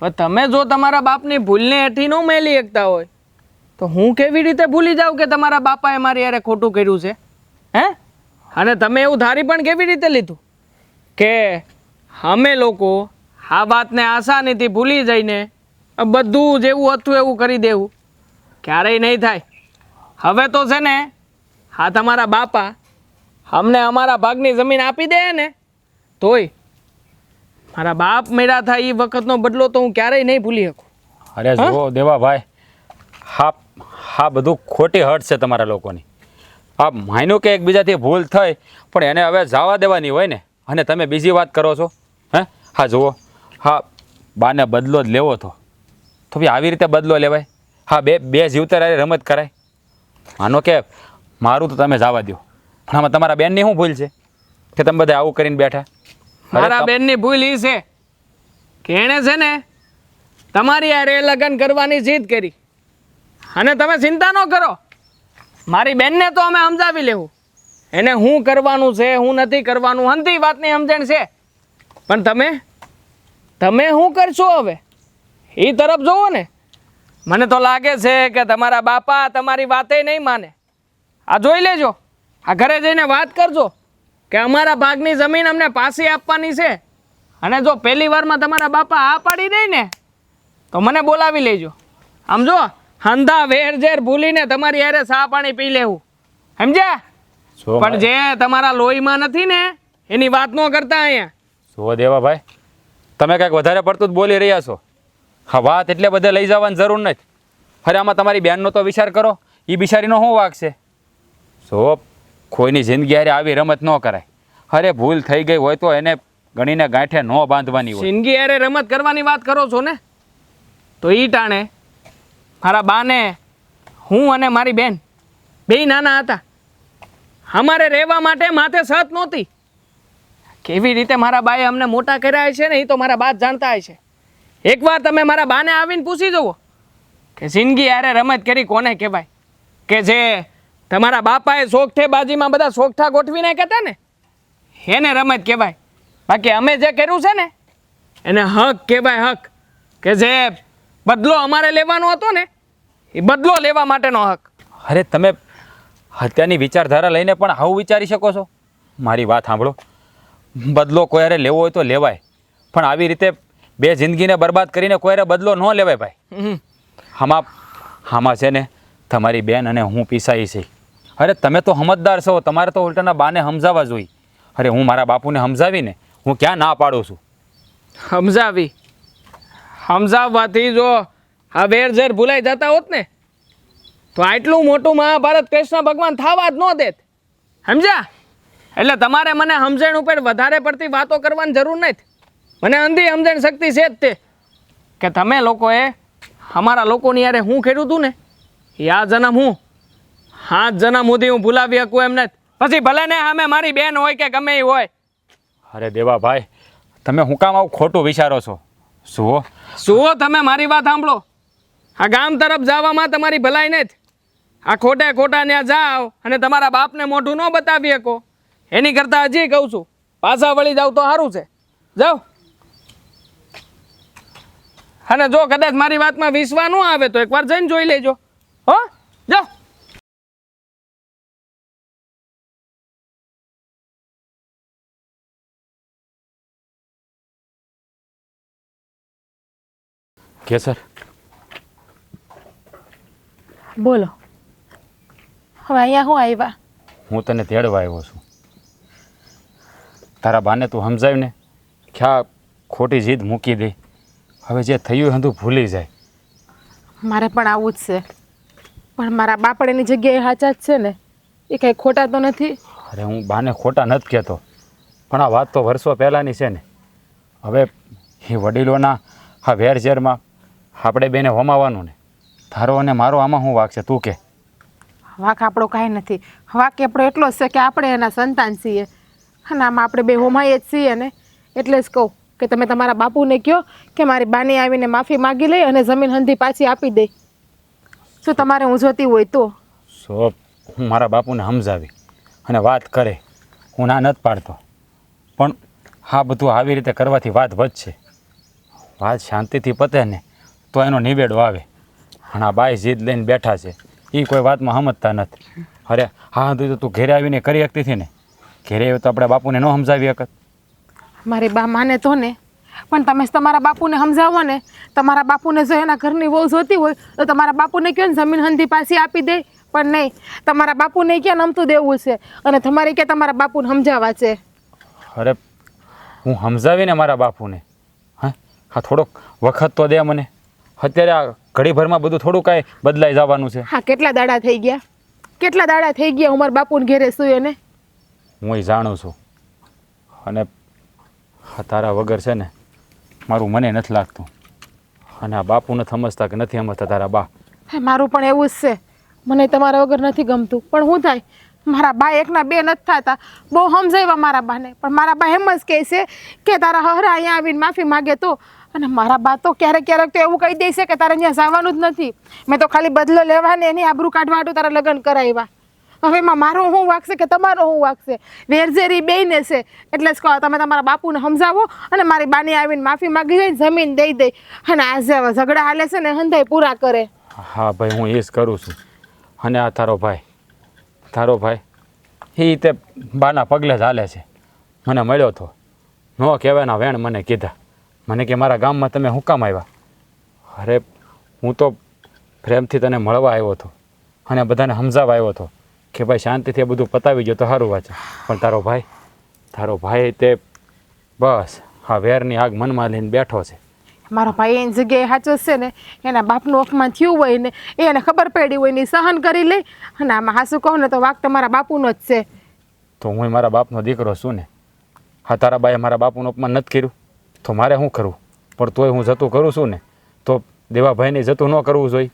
હવે તમે જો તમારા બાપની ભૂલને હેઠી ન મેલી શકતા હોય તો હું કેવી રીતે ભૂલી જાઉં કે તમારા બાપાએ મારી યારે ખોટું કર્યું છે હે અને તમે એવું ધારી પણ કેવી રીતે લીધું કે અમે લોકો આ વાતને આસાનીથી ભૂલી જઈને બધું જેવું હતું એવું કરી દેવું ક્યારેય નહીં થાય હવે તો છે ને હા તમારા બાપા અમને અમારા ભાગની જમીન આપી દે ને તોય મારા બાપ મેળા થાય એ વખતનો બદલો તો હું ક્યારેય નહીં ભૂલી શકું અરે જુઓ દેવાભાઈ હા હા બધું ખોટી હટ છે તમારા લોકોની આ માન્યું કે એકબીજાથી ભૂલ થઈ પણ એને હવે જવા દેવાની હોય ને અને તમે બીજી વાત કરો છો હે હા જુઓ હા બાને બદલો જ લેવો તો ભાઈ આવી રીતે બદલો લેવાય હા બે જીવતર હારે રમત કરાય માનો કે મારું તો તમે જવા દો આમાં તમારા બેનની શું ભૂલ છે કે તમે બધા આવું કરીને બેઠા મારા બેનની ભૂલ એ છે કે એણે છે ને તમારી યારે લગ્ન કરવાની જીદ કરી અને તમે ચિંતા ન કરો મારી બેનને તો અમે સમજાવી લેવું એને શું કરવાનું છે હું નથી કરવાનું હંતી વાતની સમજણ છે પણ તમે શું કરશો હવે એ તરફ જોવો ને મને તો લાગે છે કે તમારા બાપા તમારી વાતે નહીં માને આ જોઈ લેજો આ ઘરે જઈને વાત કરજો કે અમારા ભાગની જમીન અમને પાછી આપવાની છે અને જો પહેલી વારમાં તમારા બાપા આ પાડી દે ને તો મને બોલાવી લેજો આમ જો હંધા વેર ઝેર ભૂલીને તમારી હારે ચા પાણી પી લેવું સમજ્યા પણ જે તમારા લોહીમાં નથી ને એની વાત ન કરતા અહીંયા જુઓ દેવાભાઈ તમે કંઈક વધારે પડતું જ બોલી રહ્યા છો હા વાત એટલે બધે લઈ જવાની જરૂર નથી અરે આમાં તમારી બેનનો તો વિચાર કરો એ બિચારીનો શું વાંક છે જો કોઈની જિંદગી હારે આવી રમત ન કરાય અરે ભૂલ થઈ ગઈ હોય તો એને ગણીને ગાંઠે ન બાંધવાની હોય જિંદગી હારે રમત કરવાની વાત કરો છો ને તો ઈ ટાણે મારા બાને હું અને મારી બેન બેય નાના હતા અમારે રહેવા માટે માથે છત નહોતી કેવી રીતે મારા બાએ અમને મોટા કર્યા છે ને એ તો મારા બા જ જાણતા હોય છે એકવાર તમે મારા બાને આવીને પૂછી જુઓ કે જિંદગી હારે રમત કરી કોને કહેવાય કે જે તમારા બાપાએ શોખઠે બાજીમાં બધા શોખઠા ગોઠવી નાખ્યા હતા ને એને રમત કહેવાય બાકી અમે જે કર્યું છે ને એને હક કહેવાય હક કે જે બદલો અમારે લેવાનો હતો ને એ બદલો લેવા માટેનો હક અરે તમે હત્યાની વિચારધારા લઈને પણ આવું વિચારી શકો છો મારી વાત સાંભળો બદલો કોઈ હારે લેવો હોય તો લેવાય પણ આવી રીતે બે જિંદગીને બરબાદ કરીને કોઈ હારે બદલો ન લેવાય ભાઈ આમાં છે ને તમારી બેન અને હું પીસાઈ છે અરે તમે તો સમજદાર છો તમારે તો ઉલટાના બાને સમજાવવા જોઈએ અરે હું મારા બાપુને સમજાવીને હું ક્યાં ના પાડું છું સમજાવવાથી જો આ વેર ઝેર ભૂલાઈ જતા હોત ને તો આટલું મોટું મહાભારત કૃષ્ણ ભગવાન થવા જ ન દેત સમજ્યા એટલે તમારે મને સમજણ ઉપર વધારે પડતી વાતો કરવાની જરૂર નથી મને અંધી સમજણ શક્તિ છે જ તે કે તમે લોકોએ અમારા લોકોની યારે હું ખેડું હતું ને એ આ જન્મ હું 7 જન્મ સુધી હું ભૂલાવી શકું એમ નથી પછી ભલે ને સામે મારી બેન હોય કે ગમે એ હોય અરે દેવાભાઈ તમે હું કામ આવું ખોટું વિચારો છો સુવો તમે મારી વાત સાંભળો આ ગામ તરફ જવામાં તમારી ભલાઈ નથી આ ખોટે ખોટા ત્યાં જાઓ અને તમારા બાપને મોઢું ન બતાવી શકો એની કરતાં હજી કહું છું પાછા વળી જાવ તો સારું છે જાઓ અને જો કદાચ મારી વાતમાં વિશ્વાસ ન આવે તો એકવાર જઈને જોઈ લેજો હો જાઓ કેસર, બોલો હવે અહીંયા હું આવ્યા? હું તને તેડવા આવ્યો છું. તારા બાને તું સમજાવ ને કે આ ખોટી જીદ મૂકી દે. હવે જે થયું હતું ભૂલી જાય. મારે પણ આવું જ છે, પણ મારા બાપડેની જગ્યાએ સાચા જ છે ને, એ કંઈ ખોટા તો નથી. અરે હું બાને ખોટા નથી કહેતો, પણ આ વાત તો વર્ષો પહેલાંની છે ને. હવે એ વડીલોના આ વેરઝેરમાં આપણે બેને હોમાવાનું ને. તારો અને મારો આમાં શું વાક છે તું કે? વાક આપણો કાંઈ નથી. વાક આપણો એટલો જ છે કે આપણે એના સંતાન છીએ, અને આમાં આપણે બે હોમાઈએ જ છીએ ને. એટલે જ કહું કે તમે તમારા બાપુને કહો કે મારી બાની આવીને માફી માગી લે અને જમીન હંધી પાછી આપી દે. શું તમારે હું જોતી હોય તો? સો હું મારા બાપુને સમજાવી અને વાત કરે, હું ના નથી પાડતો, પણ હા બધું આવી રીતે કરવાથી વાત વધશે. વાત શાંતિથી પતે ને તો એનો નિવેડો આવે. અને આ બાઈ જીદ લઈને બેઠા છે, એ કોઈ વાતમાં સમજતા નથી. અરે હા તો તું ઘેરે આવીને કરી શકતી હતી ને. ઘેરે આવ્યો તો આપણે બાપુને ન સમજાવી શકત? મારી બા માને તો ને, પણ તમે જ તમારા બાપુને સમજાવો ને. તમારા બાપુને જો એના ઘરની વહુ જોતી હોય તો તમારા બાપુને કહો ને જમીન હંધી પાછી આપી દે. પણ નહીં, તમારા બાપુને ક્યાં નમતું દેવું છે અને તમારે ક્યાં તમારા બાપુને સમજાવવા છે. અરે હું સમજાવીને મારા બાપુને. હા થોડોક વખત તો દે મને. અત્યારે આ ઘડીભરમાં બધું થોડું કાંઈ બદલાઈ જવાનું છે. હા, કેટલા દાડા થઈ ગયા, કેટલા દાડા થઈ ગયા હું મારા બાપુને ઘેરે સુઈએ ને. હું એ જાણું છું. અને આ તારા વગર છે ને મારું મને નથી લાગતું. અને આ બાપુ નથી સમજતા કે નથી સમજતા તારા બા. મારું પણ એવું જ છે. મને તમારા વગર નથી ગમતું, પણ શું થાય, મારા બા એકના બે નથી થતા. બહુ સમજાવ્યા મારા બાને, પણ મારા બા એમ જ કહે છે કે તારા હહરા અહીંયા આવીને માફી માગે તો. અને મારા બા તો ક્યારેક ક્યારેક તો એવું કહી દે છે કે તારે અહીંયા જવાનું જ નથી. મેં તો ખાલી બદલો લેવાને એની આબરૂ કાઢવા હાટુ તારા લગ્ન કરાવ્યા. હવે એમાં મારો શું વાગશે કે તમારો શું વાગશે? વેરઝેરી બેયને છે. એટલે જ કહો તમે તમારા બાપુને સમજાવો અને મારી બાની આવીને માફી માગી જાય, જમીન દઈ દે. અને આજે હવે ઝઘડા હાલે છે ને હંધાઈ પૂરા કરે. હા ભાઈ હું એ જ કરું છું. અને આ તારો ભાઈ એ તે બાના પગલે જ હાલે છે. મને મળ્યો હતો, ન કહેવાયના વેણ મને કીધા. મને કે મારા ગામમાં તમે હું કામ આવ્યા? અરે હું તો પ્રેમથી તને મળવા આવ્યો હતો અને બધાને સમજાવવા આવ્યો હતો કે ભાઈ શાંતિથી બધું પતાવી ગયો તો સારું વાત છે. પણ તારો ભાઈ તે બસ હા વેરની આગ મનમાં લઈને બેઠો છે. મારો ભાઈ એની જગ્યાએ સાચો છે ને. એના બાપનું અપમાન થયું હોય ને એને ખબર પડી હોય ને ઈ સહન કરી લે. અને આમાં હાસું કહું ને તો વાક તમારા બાપુનો જ છે. તો હું મારા બાપનો દીકરો છું ને. હા તારા બાએ મારા બાપુનું અપમાન નથી કર્યું તો મારે શું કરવું? પણ તોય હું જતું કરું છું ને તો દેવાભાઈને જતું ન કરવું જોઈએ.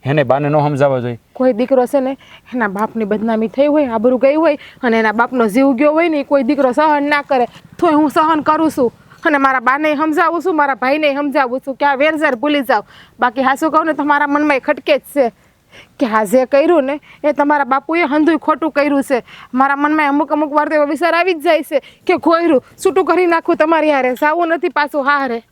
એને બાને ન સમજાવવા જોઈએ. કોઈ દીકરો છે ને એના બાપની બદનામી થઈ હોય, આબરૂ ગઈ હોય અને એના બાપનો જીવ ગયો હોય ને કોઈ દીકરો સહન ના કરે. તોય હું સહન કરું છું અને મારા બાને સમજાવું છું, મારા ભાઈને સમજાવું છું કે આ વેરઝેર ભૂલી જાઓ. બાકી હાસું કહું ને તો મારા મનમાં એ ખટકે જ છે કે આ જે કર્યું ને એ તમારા બાપુએ હંધુય ખોટું કર્યું છે. મારા મનમાં અમુક વાર તો એવો વિચાર આવી જ જાય છે કે ખોયરું છૂટું કરી નાખું તમારી હારે, જાવું નથી પાછું હારે.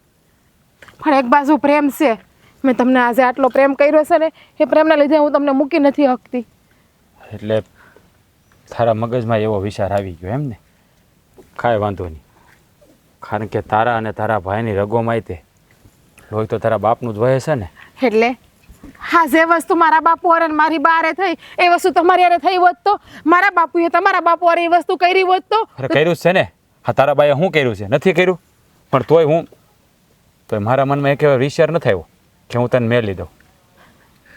પણ એક બાજુ પ્રેમ છે. મેં તમને આજે આટલો પ્રેમ કર્યો છે ને એ પ્રેમના લીધે હું તમને મૂકી નથી શકતી. એટલે તારા મગજમાં એવો વિચાર આવી ગયો એમ ને? કાંઈ વાંધો નહીં, કારણ કે તારા અને તારા ભાઈની રગોમાં તે લોહી તો તારા બાપનું જ વહે છે ને. એટલે હા, જે વસ્તુ મારા બાપુ હારે ને મારી બા હારે થઈ એ વસ્તુ તમારી હારે થઈ હોત તો? મારા બાપુએ તમારા બાપુ હારે એ વસ્તુ કરી હોત તો? અરે કર્યું જ છે ને. હા તારા બાએ શું કર્યું છે? નથી કર્યું. પણ તોય મારા મનમાં એક એવો વિચાર નથી આવ્યો કે હું તને મેળવી દઉં.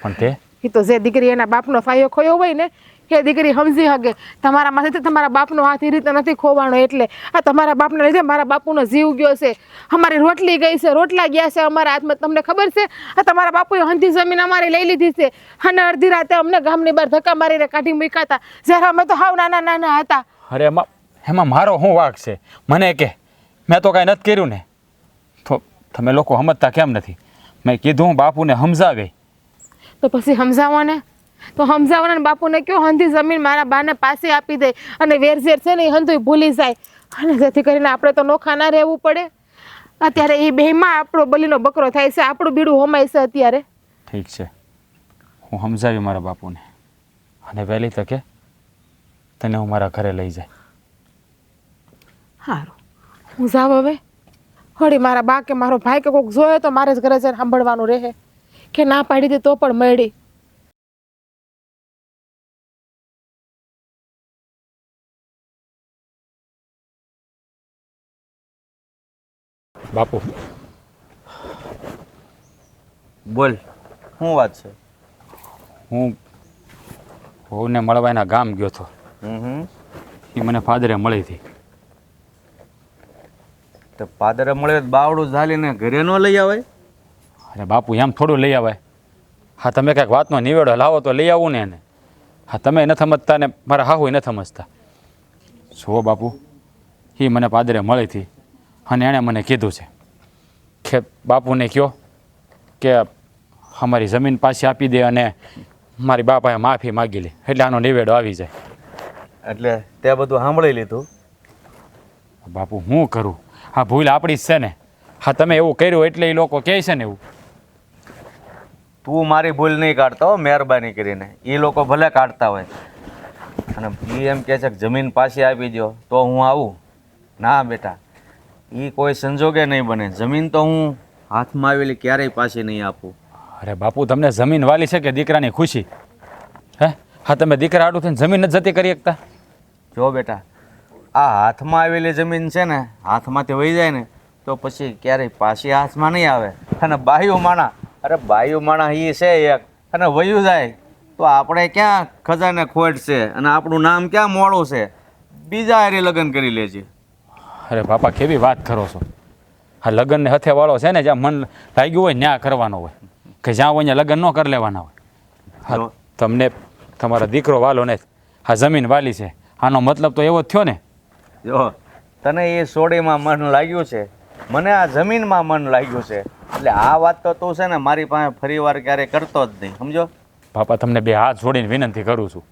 પણ તે એ તો જે દીકરી એના બાપનો ફાયો ખોયો હોય ને એ દીકરી સમજી શકે તમારા માથેથી તમારા બાપનો હાથ એ રીતે નથી ખોવાનો. એટલે આ તમારા બાપને લીધે મારા બાપુનો જીવ ગયો છે, અમારી રોટલી ગઈ છે, રોટલા ગયા છે અમારા હાથમાં. તમને ખબર છે આ તમારા બાપુએ હંધી જમીન અમારી લઈ લીધી છે અને અડધી રાતે અમને ગામની બહાર ધક્કા મારીને કાઢી મૂક્યા હતા જ્યારે અમે તો હાવ નાના હતા. અરે એમાં મારો શું વાંક છે? મને કે મેં તો કાંઈ નથી કર્યું ને. તો તમે લોકો સમજતા કેમ નથી? મેં કીધું બાપુને સમજાવે તો પછી સમજાવો ને. તો સમજાવવાના બાપુને કયો હંધી જમીન મારા બાને પાસે આપી દે અને વેરઝેર છે ને એ હંધુય ભૂલી જાય. અને જેથી કરીને આપણે તો નોખા ના રહેવું પડે. અત્યારે એ બેમાં આપણો બલીનો બકરો થાય છે, આપણું બીડું હોમાય છે અત્યારે. ઠીક છે, હું સમજાવી મારા બાપુને અને વહેલી તકે તને હું મારા ઘરે લઈ જાય. સારું, હું જાઉં હવે. હળી મારા બા કે મારો ભાઈ કે કોઈક જોયે તો મારે જ ઘરે જઈને સાંભળવાનું રહે કે ના પાડી દે તો પણ મળી. બાપુ બોલ, શું વાત છે? હું વહુને મળવા એના ગામ ગયો હતો. હમ. એ મને ફાદરે મળી હતી. તો પાદરે મળે તો બાવડું ઝાલીને ઘરે ન લઈ આવે? અરે બાપુ એમ થોડું લઈ આવાય. હા તમે કાંઈક વાતનો નિવેડો લાવો તો લઈ આવું ને એને. હા તમે નથી સમજતા ને મારા હાહુ નથી સમજતા. જુઓ બાપુ, એ મને પાદરે મળી હતી અને એણે મને કીધું છે કે બાપુને કહો કે અમારી જમીન પાછી આપી દે અને મારી બાપાએ માફી માગી લે એટલે આનો નિવેડો આવી જાય. એટલે તે બધું સાંભળી લીધું? બાપુ હું કરું? હા ભૂલ આપણી જ છે ને. હા તમે એવું કર્યું એટલે એ લોકો કહે છે ને એવું. તું મારી ભૂલ નહીં કાઢતો હો, મહેરબાની કરીને. એ લોકો ભલે કાઢતા હોય અને એ એમ કહે છે કે જમીન પાછી આપી દો તો હું આવું. ના બેટા, એ કોઈ સંજોગે નહીં બને. જમીન તો હું હાથમાં આવેલી ક્યારેય પાછી નહીં આપું. અરે બાપુ તમને જમીન વાલી છે કે દીકરાની ખુશી? હે હા તમે દીકરા આડું થઈને જમીન નથી જતી કરી શકતા? જો બેટા, આ હાથમાં આવેલી જમીન છે ને, હાથમાંથી વહી જાય ને તો પછી ક્યારેય પાછી હાથમાં નહીં આવે. અને બાયું માણા, અરે બાયું માણા એ છે એક અને વયું જાય તો આપણે ક્યાં ખજાને ખોટ છે અને આપણું નામ ક્યાં મોડું છે? બીજા હારે લગ્ન કરી લેજે. અરે બાપા કેવી વાત કરો છો? હા લગ્નને હથે વાળો છે ને જ્યાં મન લાગ્યું હોય ત્યાં કરવાનો હોય કે જ્યાં હોય ત્યાં લગ્ન ન કરી લેવાના હોય. હા તમને તમારો દીકરો વાલો ને હા જમીન વાલી છે આનો મતલબ તો એવો જ થયો ને. જો તને એ સોડીમાં મન લાગ્યું છે, મને આ જમીનમાં મન લાગ્યું છે, એટલે આ વાત તો તું છે ને મારી પાસે ફરીવાર ક્યારે કરતો જ નહીં, સમજો? બાપા તમને બે હાથ જોડીને વિનંતી કરું છું,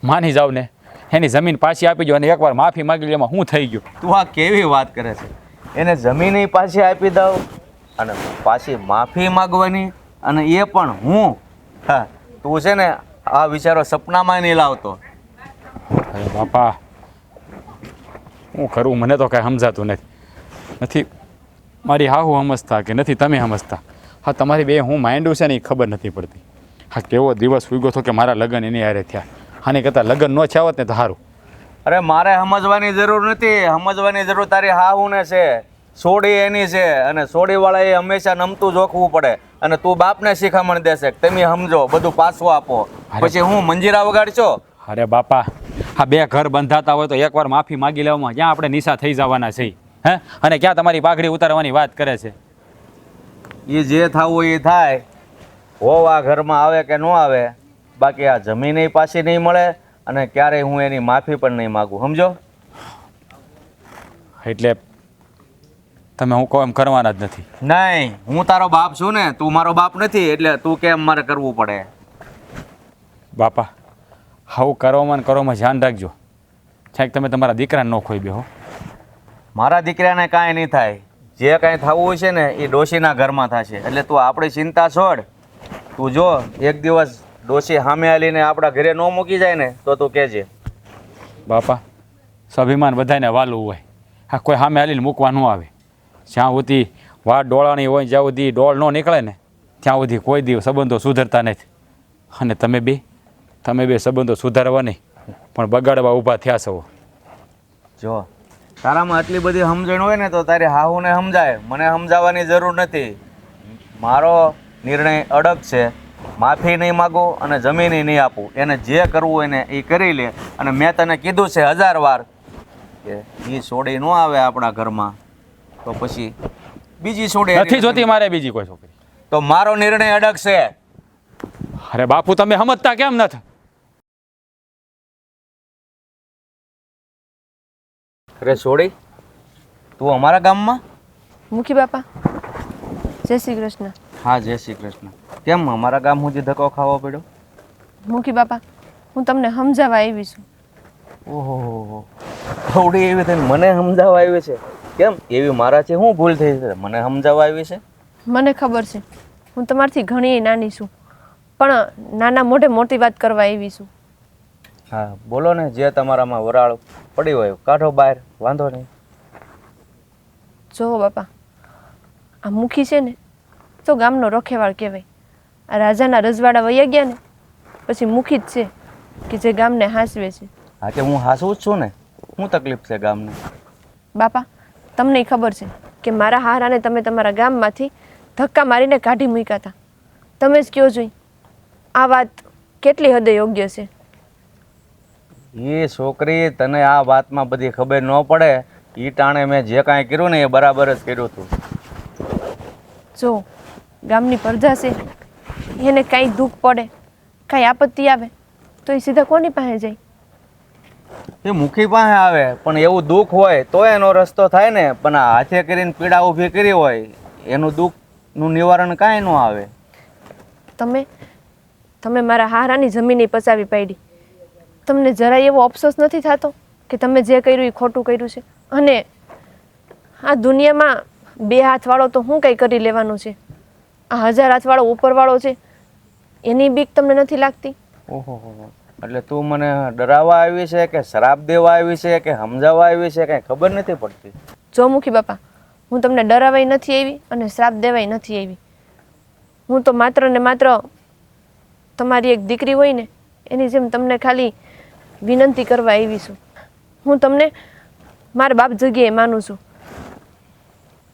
માની જાવ ને એની જમીન પાછી આપી દો અને એકવાર માફી માગી લે. એમાં શું થઈ ગયું? તું આ કેવી વાત કરે છે? એને જમીન પાછી આપી દઉં અને પાછી માફી માગવાની, અને એ પણ હું? હા, તું છે ને આ વિચારો સપનામાં નહીં લાવતો. અરે બાપા હું કરું? મને તો કાંઈ સમજાતું નથી મારી હાહુ સમજતા કે નથી તમે સમજતા. હા તમારી બે હું માઇન્ડું છે ને એ ખબર નથી પડતી. હા કેવો દિવસ ઉગ્યો હતો કે મારા લગ્ન એની હારે થયા. આની કરતાં લગ્ન ન થયા હોત ને તો સારું. અરે મારે સમજવાની જરૂર નથી, સમજવાની જરૂર તારી હાહુને છે. સોડી એની છે અને સોડીવાળાએ હંમેશા નમતું જોખવું પડે અને તું બાપને શિખામણ દેશે કે તમે સમજો, બધું પાછું આપો. પછી હું મંજીરા વગાડશો? અરે બાપા હા બે ઘર બંધાતા હોય તો એકવાર માફી માગી લેવામાં ક્યાં આપણે નિશા થઈ જવાના છે? હે અને ક્યાં તમારી પાઘડી ઉતારવાની વાત કરે છે? એ જે થવું એ થાય. હોવ આ ઘરમાં આવે કે ન આવે, બાકી આ જમીન પાછી નહીં મળે અને ક્યારેય હું એની માફી પણ નહીં માગું, સમજો? એટલે તમે હું કહું એમ કરવાના જ નથી? નહીં, હું તારો બાપ છું ને, તું મારો બાપ નથી, એટલે તું કેમ મારે કરવું પડે? બાપા આવું કરવામાં ને કરવામાં ધ્યાન રાખજો, છેક તમે તમારા દીકરાને ન ખોઈ બેહો. મારા દીકરાને કાંઈ નહીં થાય. જે કાંઈ થવું હોય છે ને એ ડોશીના ઘરમાં થશે, એટલે તું આપણી ચિંતા છોડ. તું જો એક દિવસ ડોશી સામે આવીને આપણા ઘરે ન મૂકી જાય ને તો તું કહેજે. બાપા સ્વાભિમાન બધાને વાલું હોય, હા કોઈ સામે હાલીને મૂકવા ન આવે. જ્યાં સુધી વાત ડોળાની હોય જ્યાં સુધી ડોળ ન નીકળે ને ત્યાં સુધી કોઈ દિવસ સંબંધો સુધરતા નથી. અને તમે બે સંબંધો સુધારવા નહીં પણ બગાડવા ઊભા થયા છો. જો તારામાં આટલી બધી સમજણ હોય ને તો તારી હાહુને સમજાય, મને સમજાવવાની જરૂર નથી. મારો નિર્ણય અડગ છે, માફી નહીં માગું અને જમીન નહીં આપું. એને જે કરવું હોય ને એ કરી લે. અને મેં તને કીધું છે 1000 વાર કે એ સોડી ન આવે આપણા ઘરમાં તો પછી બીજી સોડી નથી જોતી મારે બીજી કોઈ છોકરી. તો મારો નિર્ણય અડગ છે. અરે બાપુ તમે સમજતા કેમ નથી? અરે સોડી, તું અમારા ગામમાં? મુખી બાપા, જય શ્રી કૃષ્ણ. હા જય શ્રી કૃષ્ણ. કેમ અમારા ગામ સુધી ધક્કો ખાવો પડ્યો? મુખી બાપા, હું તમને સમજાવવા આવી છું. ઓહો, થોડી એવી થઈને મને સમજાવવા આવી છે? કેમ એવી મારાથી શું ભૂલ થઈ છે મને સમજાવવા આવી છે? મને ખબર છે હું તમારથી ઘણી નાની છું, પણ નાના મોઢે મોટી વાત કરવા આવી છું. હા બોલો ને, જે તમારામાં વરાળ પડી હોય કાઢો બહાર, વાંધો નહીં. જુઓ બાપા, આ મુખી છે ને તો ગામનો રખેવાળ કહેવાય. આ રાજાના રજવાડા વયા ગયા ને પછી મુખી જ છે કે જે ગામને હાંસવે છે. હા કે હું હાસું જ છું ને, શું તકલીફ છે ગામને? બાપા, તમને ખબર છે કે મારા હારાને તમે તમારા ગામમાંથી ધક્કા મારીને કાઢી મૂક્યા હતા. તમે જ કહો જોઈ આ વાત કેટલી હદે યોગ્ય છે? એ છોકરી, તને આ વાતમાં બધી ખબર ન પડે. એ ટાણે મેં જે કાંઈ કર્યું ને એ બરાબર જ કર્યું હતું. જો ગામની પ્રજા છે એને કાંઈ દુઃખ પડે, કાંઈ આપત્તિ આવે તો એ સીધા કોની પાસે જાય? એ મુખી પાસે આવે, પણ એવું દુઃખ હોય તો એનો રસ્તો થાય ને. પણ આ હાથે કરીને પીડા ઊભી કરી હોય એનું દુઃખનું નિવારણ કાંઈ ન આવે. તમે મારા હારાની જમીન પચાવી પાડી. તમને જરાય એવો અફસોસ નથી થતો કે તમે જે કર્યું એ ખોટું કર્યું છે? અને આ દુનિયામાં 2 હાથવાળો તો હું કંઈ કરી લેવાનું છે? આ 1000 હાથવાળો ઉપરવાળો છે એની બીક તમને નથી લાગતી? ઓહો, એટલે તું મને ડરાવવા આવી છે કે શ્રાપ દેવા આવી છે કે સમજાવવા આવી છે, કાંઈ ખબર નથી પડતી. જો મુખી બાપા, હું તમને ડરાવાય નથી આવી અને શ્રાપ દેવાય નથી આવી. હું તો માત્ર ને માત્ર તમારી એક દીકરી હોય ને એની જેમ તમને ખાલી વિનંતી કરવા આવી છું. હું તમને મારા બાપ જગ્યાએ માનું છું.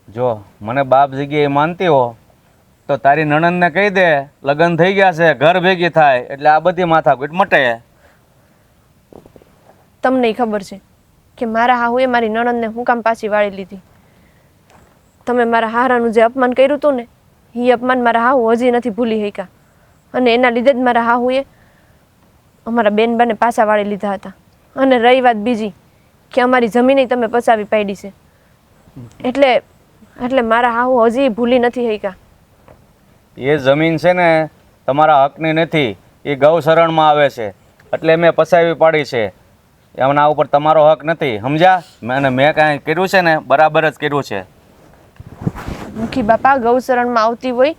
જો મને બાપ જગ્યાએ માનતી હો તો તારી નણંદને કહી દે લગ્ન થઈ ગયા છે, ઘર ભેગી થાય એટલે આ બધી માથાકૂટ મટે. તમને ખબર છે કે મારા હાહુએ મારી નણંદને હું કામ પાછી વાળી લીધી? તમે મારા હારાનું જે અપમાન કર્યું હતું ને એ અપમાન મારા હાહુ હજી નથી ભૂલી શક્યા. અને એના લીધે જ મારા હાહુએ અમારા બેનબાને પાછા વાળી લીધા હતા. અને રહી વાત બીજી કે અમારી જમીને તમે પચાવી પાડી છે, એટલે મારા હાહુ હજી ભૂલી નથી શક્યા. એ જમીન છે ને તમારા હકની નથી, એ ગૌશરણમાં આવે છે એટલે મેં પસાવી પાડી છે. એમના ઉપર તમારો હક નથી, સમજ્યા? અને મેં કાંઈ કર્યું છે ને બરાબર જ કર્યું છે. મુખી બાપા, ગૌશરણમાં આવતી હોય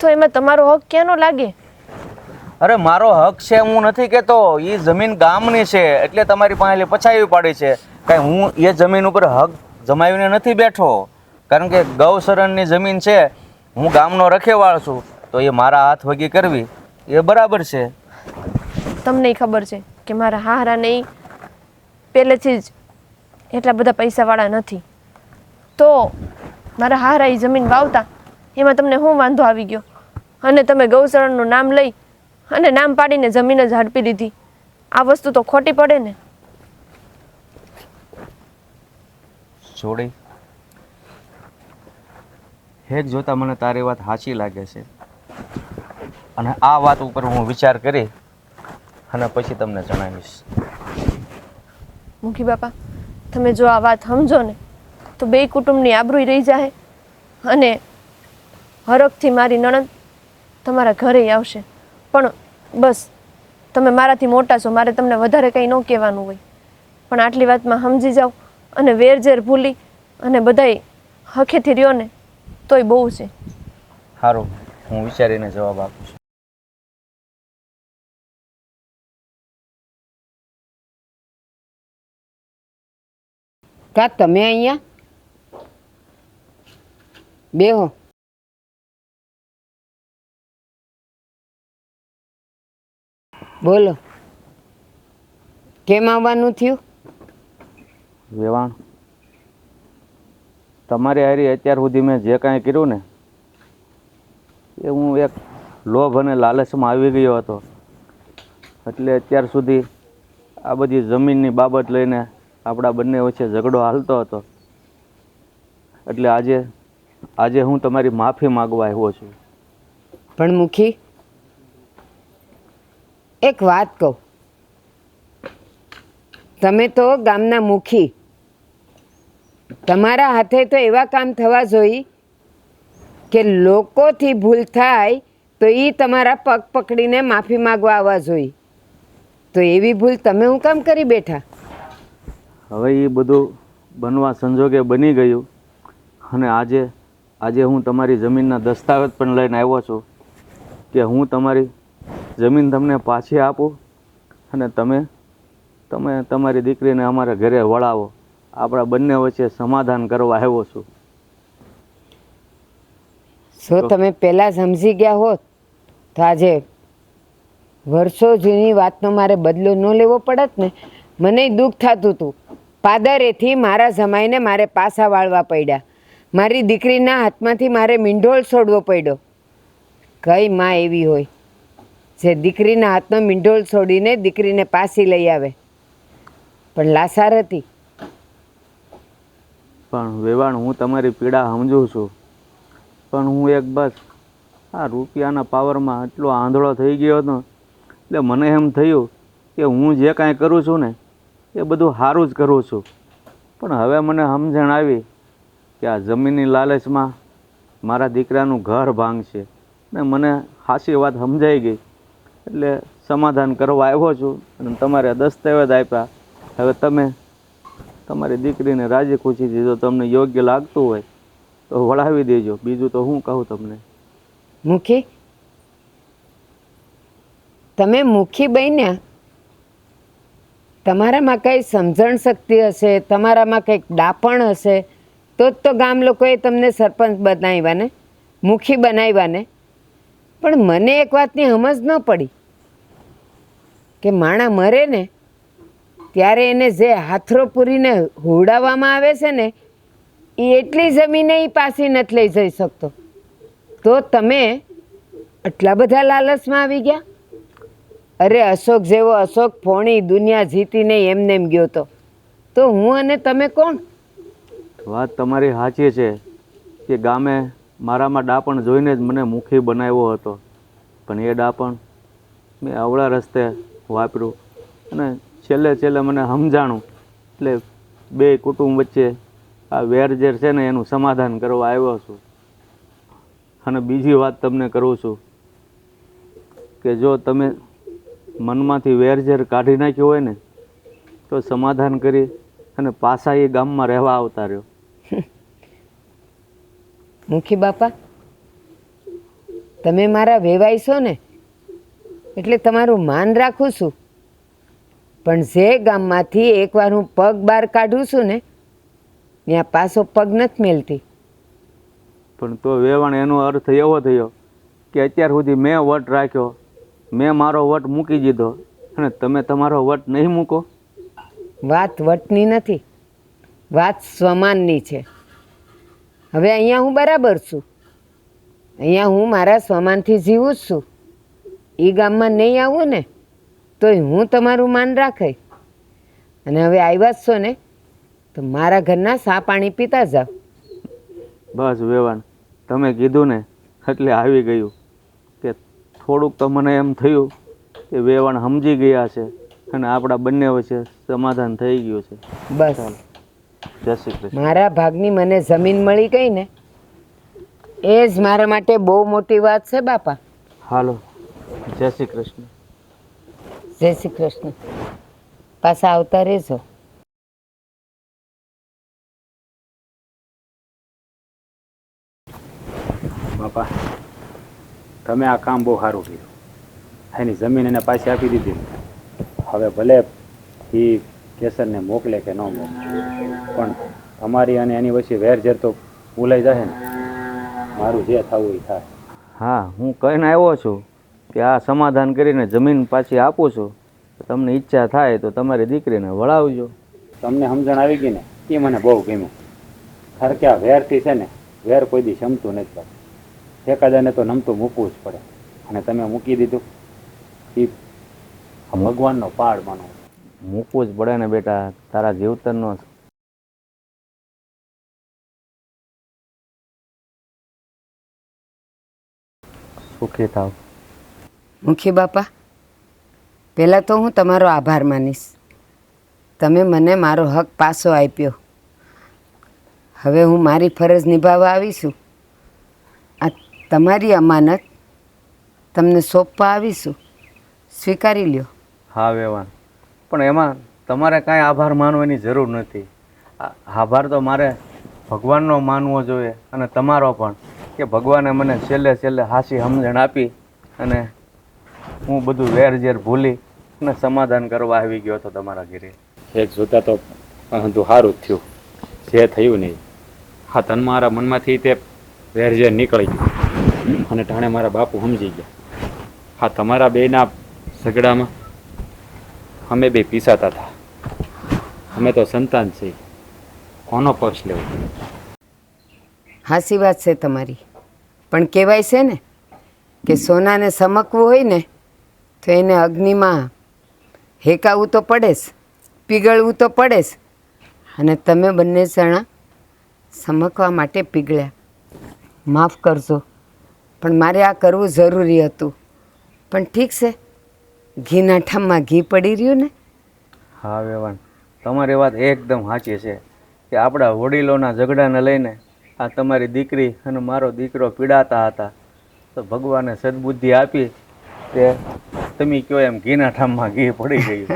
તો એમાં તમારો હક ક્યાંનો લાગે? અરે મારો હક છે હું નથી કહેતો, એ જમીન ગામની છે એટલે તમારી પાસે પછાવી પાડી છે. કાંઈ હું એ જમીન ઉપર હક જમાવીને નથી બેઠો, કારણ કે ગૌશરણની જમીન છે, હું ગામનો રખેવાળ છું તો એ મારા હાથ વગી કરવી એ બરાબર છે. તમને ખબર છે કે મારા હારાને પહેલેથી જ એટલા બધા પૈસાવાળા નથી, તો મારા હારા એ જમીન વાવતા એમાં તમને શું વાંધો આવી ગયો? અને તમે ગૌશરણનું નામ લઈ અને નામ પાડીને જમીન જ ઝડપી લીધી. આ વસ્તુ તો ખોટી પડે ને? છોડી, હેક જોતા મને તારી વાત સાચી લાગે છે અને આ વાત ઉપર હું વિચાર કરી અને પછી તમને જણાવીશ. મુખી બાપા, તમે જો આ વાત સમજો ને તો 2 કુટુંબની આબરૂઈ રહી જાય અને હરખથી મારી નણંદ તમારા ઘરે આવશે. પણ બસ તમે મારાથી મોટા છો, મારે તમને વધારે કંઈ ન કહેવાનું હોય, પણ આટલી વાતમાં સમજી જાઓ અને વેરઝેર ભૂલી અને બધાય હખેથી રહ્યો ને તોય બહુ છે. સારું, હું વિચારીને જવાબ આપું છું. કા તમે અહીંયા બેહો. બોલો, કેમ આવવાનું થયું? વેવાણ, તમારી હારી અત્યાર સુધી મેં જે કાંઈ કર્યું ને એ હું એક લોભ અને લાલચમાં આવી ગયો હતો. એટલે અત્યાર સુધી આ બધી જમીનની બાબત લઈને આપણા બંને વચ્ચે ઝઘડો હાલતો હતો. એટલે આજે હું તમારી માફી માગવા આવ્યો છું. પણ મુખી, એક વાત કહું, તમે તો ગામના મુખી, તમારા હાથે તો એવા કામ થવા જોઈએ કે લોકોથી ભૂલ થાય તો એ તમારા પગ પકડીને માફી માગવા આવવા જોઈએ. તો એવી ભૂલ તમે હું કામ કરી બેઠા? હવે એ બધું બનવા સંજોગે બની ગયું અને આજે હું તમારી જમીનના દસ્તાવેજ પણ લઈને આવ્યો છું કે હું તમારી જમીન તમને પાછી આપું અને તમે તમારી દીકરીને અમારા ઘરે વળાવો. આપણા બંને વચ્ચે સમાધાન કરવા આવ્યો છું. જો તમે પહેલાં સમજી ગયા હોત તો આજે વર્ષો જૂની વાતનો મારે બદલો ન લેવો પડત ને. મને દુઃખ થતું હતું. પાદરેથી મારા જમાઈને મારે પાસા વાળવા પડ્યા. મારી દીકરીના હાથમાંથી મારે મીંઢોળ છોડવો પડ્યો. કઈ માં એવી હોય જે દીકરીના હાથનો મીંઢોળ છોડીને દીકરીને પાછી લઈ આવે? પણ લાસાર હતી. પણ વેવાણ, હું તમારી પીડા સમજું છું, પણ હું એક બસ આ રૂપિયાના પાવરમાં એટલો આંધળો થઈ ગયો હતો. એટલે મને એમ થયું કે હું જે કાંઈ કરું છું ને એ બધું સારું જ કરું છું. પણ હવે મને સમજણ આવી કે આ જમીનની લાલચમાં મારા દીકરાનું ઘર ભાંગશે ને મને સાચી વાત સમજાઈ ગઈ. એટલે સમાધાન કરવા આવ્યો છું અને તમારે દસ્તાવેજ આપ્યા. હવે તમે તમારી દીકરીને રાજી ખુશીથી જો તમને યોગ્ય લાગતું હોય તો વળાવી દેજો. બીજું તો હું કહું તમને. મુખી, તમે મુખી બન્યા, તમારામાં કંઈ સમજણ શક્તિ હશે, તમારામાં કંઈક ડાપણ હશે તો જ તો ગામ લોકોએ તમને સરપંચ બનાવ્યા ને, મુખી બનાવ્યા ને. પણ મને એક વાતની સમજ ન પડી કે માણા મરે ને ત્યારે એને જે હાથરો પૂરીને હુડાવવામાં આવે છે ને એ એટલી જમીને એ પાછી નથી લઈ જઈ શકતો. તો તમે આટલા બધા લાલચમાં આવી ગયા? અરે અશોક જેવો અશોક ફોણી દુનિયા જીતીને એમને એમ ગયો તો હું અને તમે કોણ? વાત તમારી સાચી છે કે ગામે મારામાં ડાપણ જોઈને જ મને મુખી બનાવ્યો હતો. પણ એ ડાપણ મેં અવળા રસ્તે વાપર્યું અને છેલ્લે મને સમજાણું. એટલે બે કુટુંબ વચ્ચે આ વેરઝેર છે ને એનું સમાધાન કરવા આવ્યો છું. અને બીજી વાત તમને કરું છું કે જો તમે મનમાંથી વેરઝેર કાઢી નાખ્યું હોય ને તો સમાધાન કરી અને પાછા એ ગામમાં રહેવા આવતા રહ્યો. મુખી બાપા, તમે મારા વેવાઈ છો ને એટલે તમારું માન રાખું છું. પણ જે ગામમાંથી એકવાર હું પગ બહાર કાઢું છું ને ત્યાં પાછો પગ નથી મેલતી. પણ તો વેવાણ એનો અર્થ એવો થયો કે અત્યાર સુધી મેં વટ રાખ્યો, મેં મારો વટ મૂકી દીધો અને તમે તમારો વટ નહીં મૂકો. વાત વટની નથી, વાત સ્વમાનની છે. હવે અહીંયા હું બરાબર છું, અહીંયા હું મારા સ્વમાનથી જીવું જ છું. એ ગામમાં નહીં આવું ને તોય હું તમારું માન રાખે. અને હવે આવ્યા જ છો ને તો મારા ઘરના સા પાણી પીતા જાઓ. બસ વેવાણ, તમે કીધું ને એટલે આવી ગયું કે થોડુંક તો મને એમ થયું કે વેવાણ સમજી ગયા છે અને આપણા બંને વચ્ચે સમાધાન થઈ ગયું છે. બસ જય શ્રી કૃષ્ણ. મારા ભાગની મને જમીન મળી ગઈ ને એ જ મારા માટે બહુ મોટી વાત છે બાપા. હાલો, જય શ્રી કૃષ્ણ. જય શ્રી કૃષ્ણ. પાછા આવતા રહેજો. બાપા, તમે આ કામ બહુ સારું કર્યું. એની જમીન એને પાછી આપી દીધી. હવે ભલે એ કેસરને મોકલે કે ન મોકલે, પણ અમારી અને એની વચ્ચે વેરઝેર તો ભૂલાઈ જાય ને. મારું જે થવું એ થાય. હા, હું કહીને આવ્યો છું કે આ સમાધાન કરીને જમીન પાછી આપું છું. તમને ઈચ્છા થાય તો તમારી દીકરીને વળાવજો. તમને સમજણ આવી ગઈ ને એ મને બહુ ગમ્યું. કારણ કે આ વેરથી છે ને, વેર કોઈ દી ક્ષમતું નથી. એકાદાને તો નમતું મૂકવું જ પડે અને તમે મૂકી દીધું એ ભગવાનનો પાડ માનો. મૂકવું જ પડે ને બેટા, તારા જીવતરનો સુખી થાવ. મુખી બાપા, પહેલાં તો હું તમારો આભાર માનીશ. તમે મને મારો હક પાછો આપ્યો. હવે હું મારી ફરજ નિભાવવા આવીશું. આ તમારી અમાનત તમને સોંપવા આવીશું. સ્વીકારી લ્યો. હા વેવાણ, પણ એમાં તમારે કાંઈ આભાર માનવાની જરૂર નથી. આભાર તો મારે ભગવાનનો માનવો જોઈએ અને તમારો પણ, કે ભગવાને મને છેલ્લે હાસી સમજણ આપી અને હું બધું વેરઝેર ભૂલી અને સમાધાન કરવા આવી ગયો હતો તમારા ઘરે. એક જોતા તો બધું સારું જ થયું. જે થયું નહીં, હા તન મારા મનમાંથી તે વેરઝેર નીકળી ગયું. અને ટાણે મારા બાપુ સમજી ગયા. હા, તમારા બેના ઝઘડામાં અમે બે પીસાતા હતા. અમે તો સંતાન છીએ, કોનો પક્ષ લેવો? હાસી વાત છે તમારી, પણ કહેવાય છે ને કે સોનાને સમકવું હોય ને તો એને અગ્નિમાં હેકાવું તો પડે જ, પીગળવું તો પડે જ. અને તમે બંને જણા સમકવા માટે પીગળ્યા. માફ કરજો, પણ મારે આ કરવું જરૂરી હતું. પણ ઠીક છે, ઘીના ઠામમાં ઘી પડી રહ્યું ને. હા વેવાણ, તમારી વાત એકદમ સાચી છે કે આપણા વડીલોના ઝઘડાને લઈને આ તમારી દીકરી અને મારો દીકરો પીડાતા હતા, તો ભગવાને સદબુદ્ધિ આપી તે તમે કહો એમ ઘીના ઠામમાં ઘી પડી ગયું.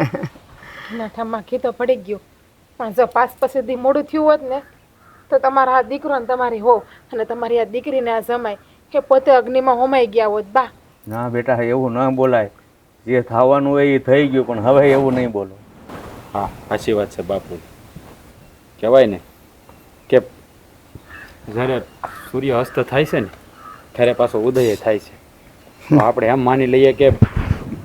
નાઠામાં ઘી તો પડી ગયું, પણ જો પાસ પછીથી મોડું થયું હોત ને તો તમારા આ દીકરો ને તમારી હો અને તમારી આ દીકરીને આ જમાય એ પોતે અગ્નિમાં હોમાઈ ગયા હોત. બા ના બેટા, એવું ન બોલાય. જે થવાનું હોય એ થઈ ગયું, પણ હવે એવું નહીં બોલો. હા, સાચી વાત છે બાપુ. કહેવાય ને કે જ્યારે સૂર્ય અસ્ત થાય છે ને ત્યારે પાછો ઉદય થાય છે. તો આપણે એમ માની લઈએ કે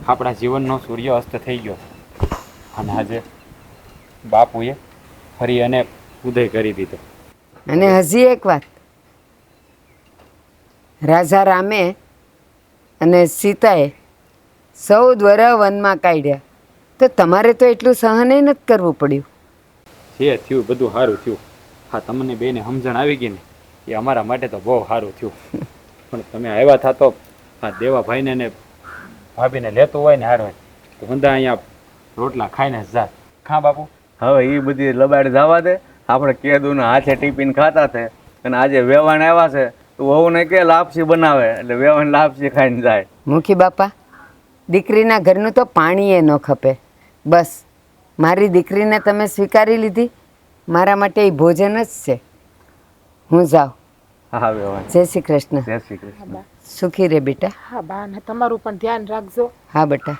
આપણા જીવનનો સૂર્ય અસ્ત થઈ ગયો છે અને આજે બાપુએ ફરી એને ઉદય કરી દીધો. અને હજી એક વાત, રાજા રામે અને સીતાએ 14 વર્ષ વનમાં કાઢ્યા, તો તમારે તો એટલું સહન નથી કરવું પડ્યું. જે થયું બધું સારું થયું. હા, તમને બેને સમજણ આવી ગઈ ને એ અમારા માટે તો બહુ સારું થયું. પણ તમે આવ્યા થા તો આ દેવાભાઈને ને ભાભીને લેતું હોય ને હાર હોય તો બધા અહીંયા રોટલા ખાઈને જ જાત. ખા બાપુ. હવે એ બધી લબાડ જવા દે. આપણે કેદુના હાથે ટીપીને ખાતા છે અને આજે વેવાણ આવ્યા છે તો વહુને કે લાપસી બનાવે એટલે વેવાણ લાપસી ખાઈને જાય. મુખી બાપા, દીકરીના ઘરનું તો પાણી એ ન ખપે. બસ મારી દીકરીને તમે સ્વીકારી લીધી, મારા માટે એ ભોજન જ છે. હું જાઉં. હા વેવાણ, જય શ્રી કૃષ્ણ. જય શ્રી કૃષ્ણ. સુખી રે બેટા. હા બા, અને તમારું પણ ધ્યાન રાખજો. હા બેટા.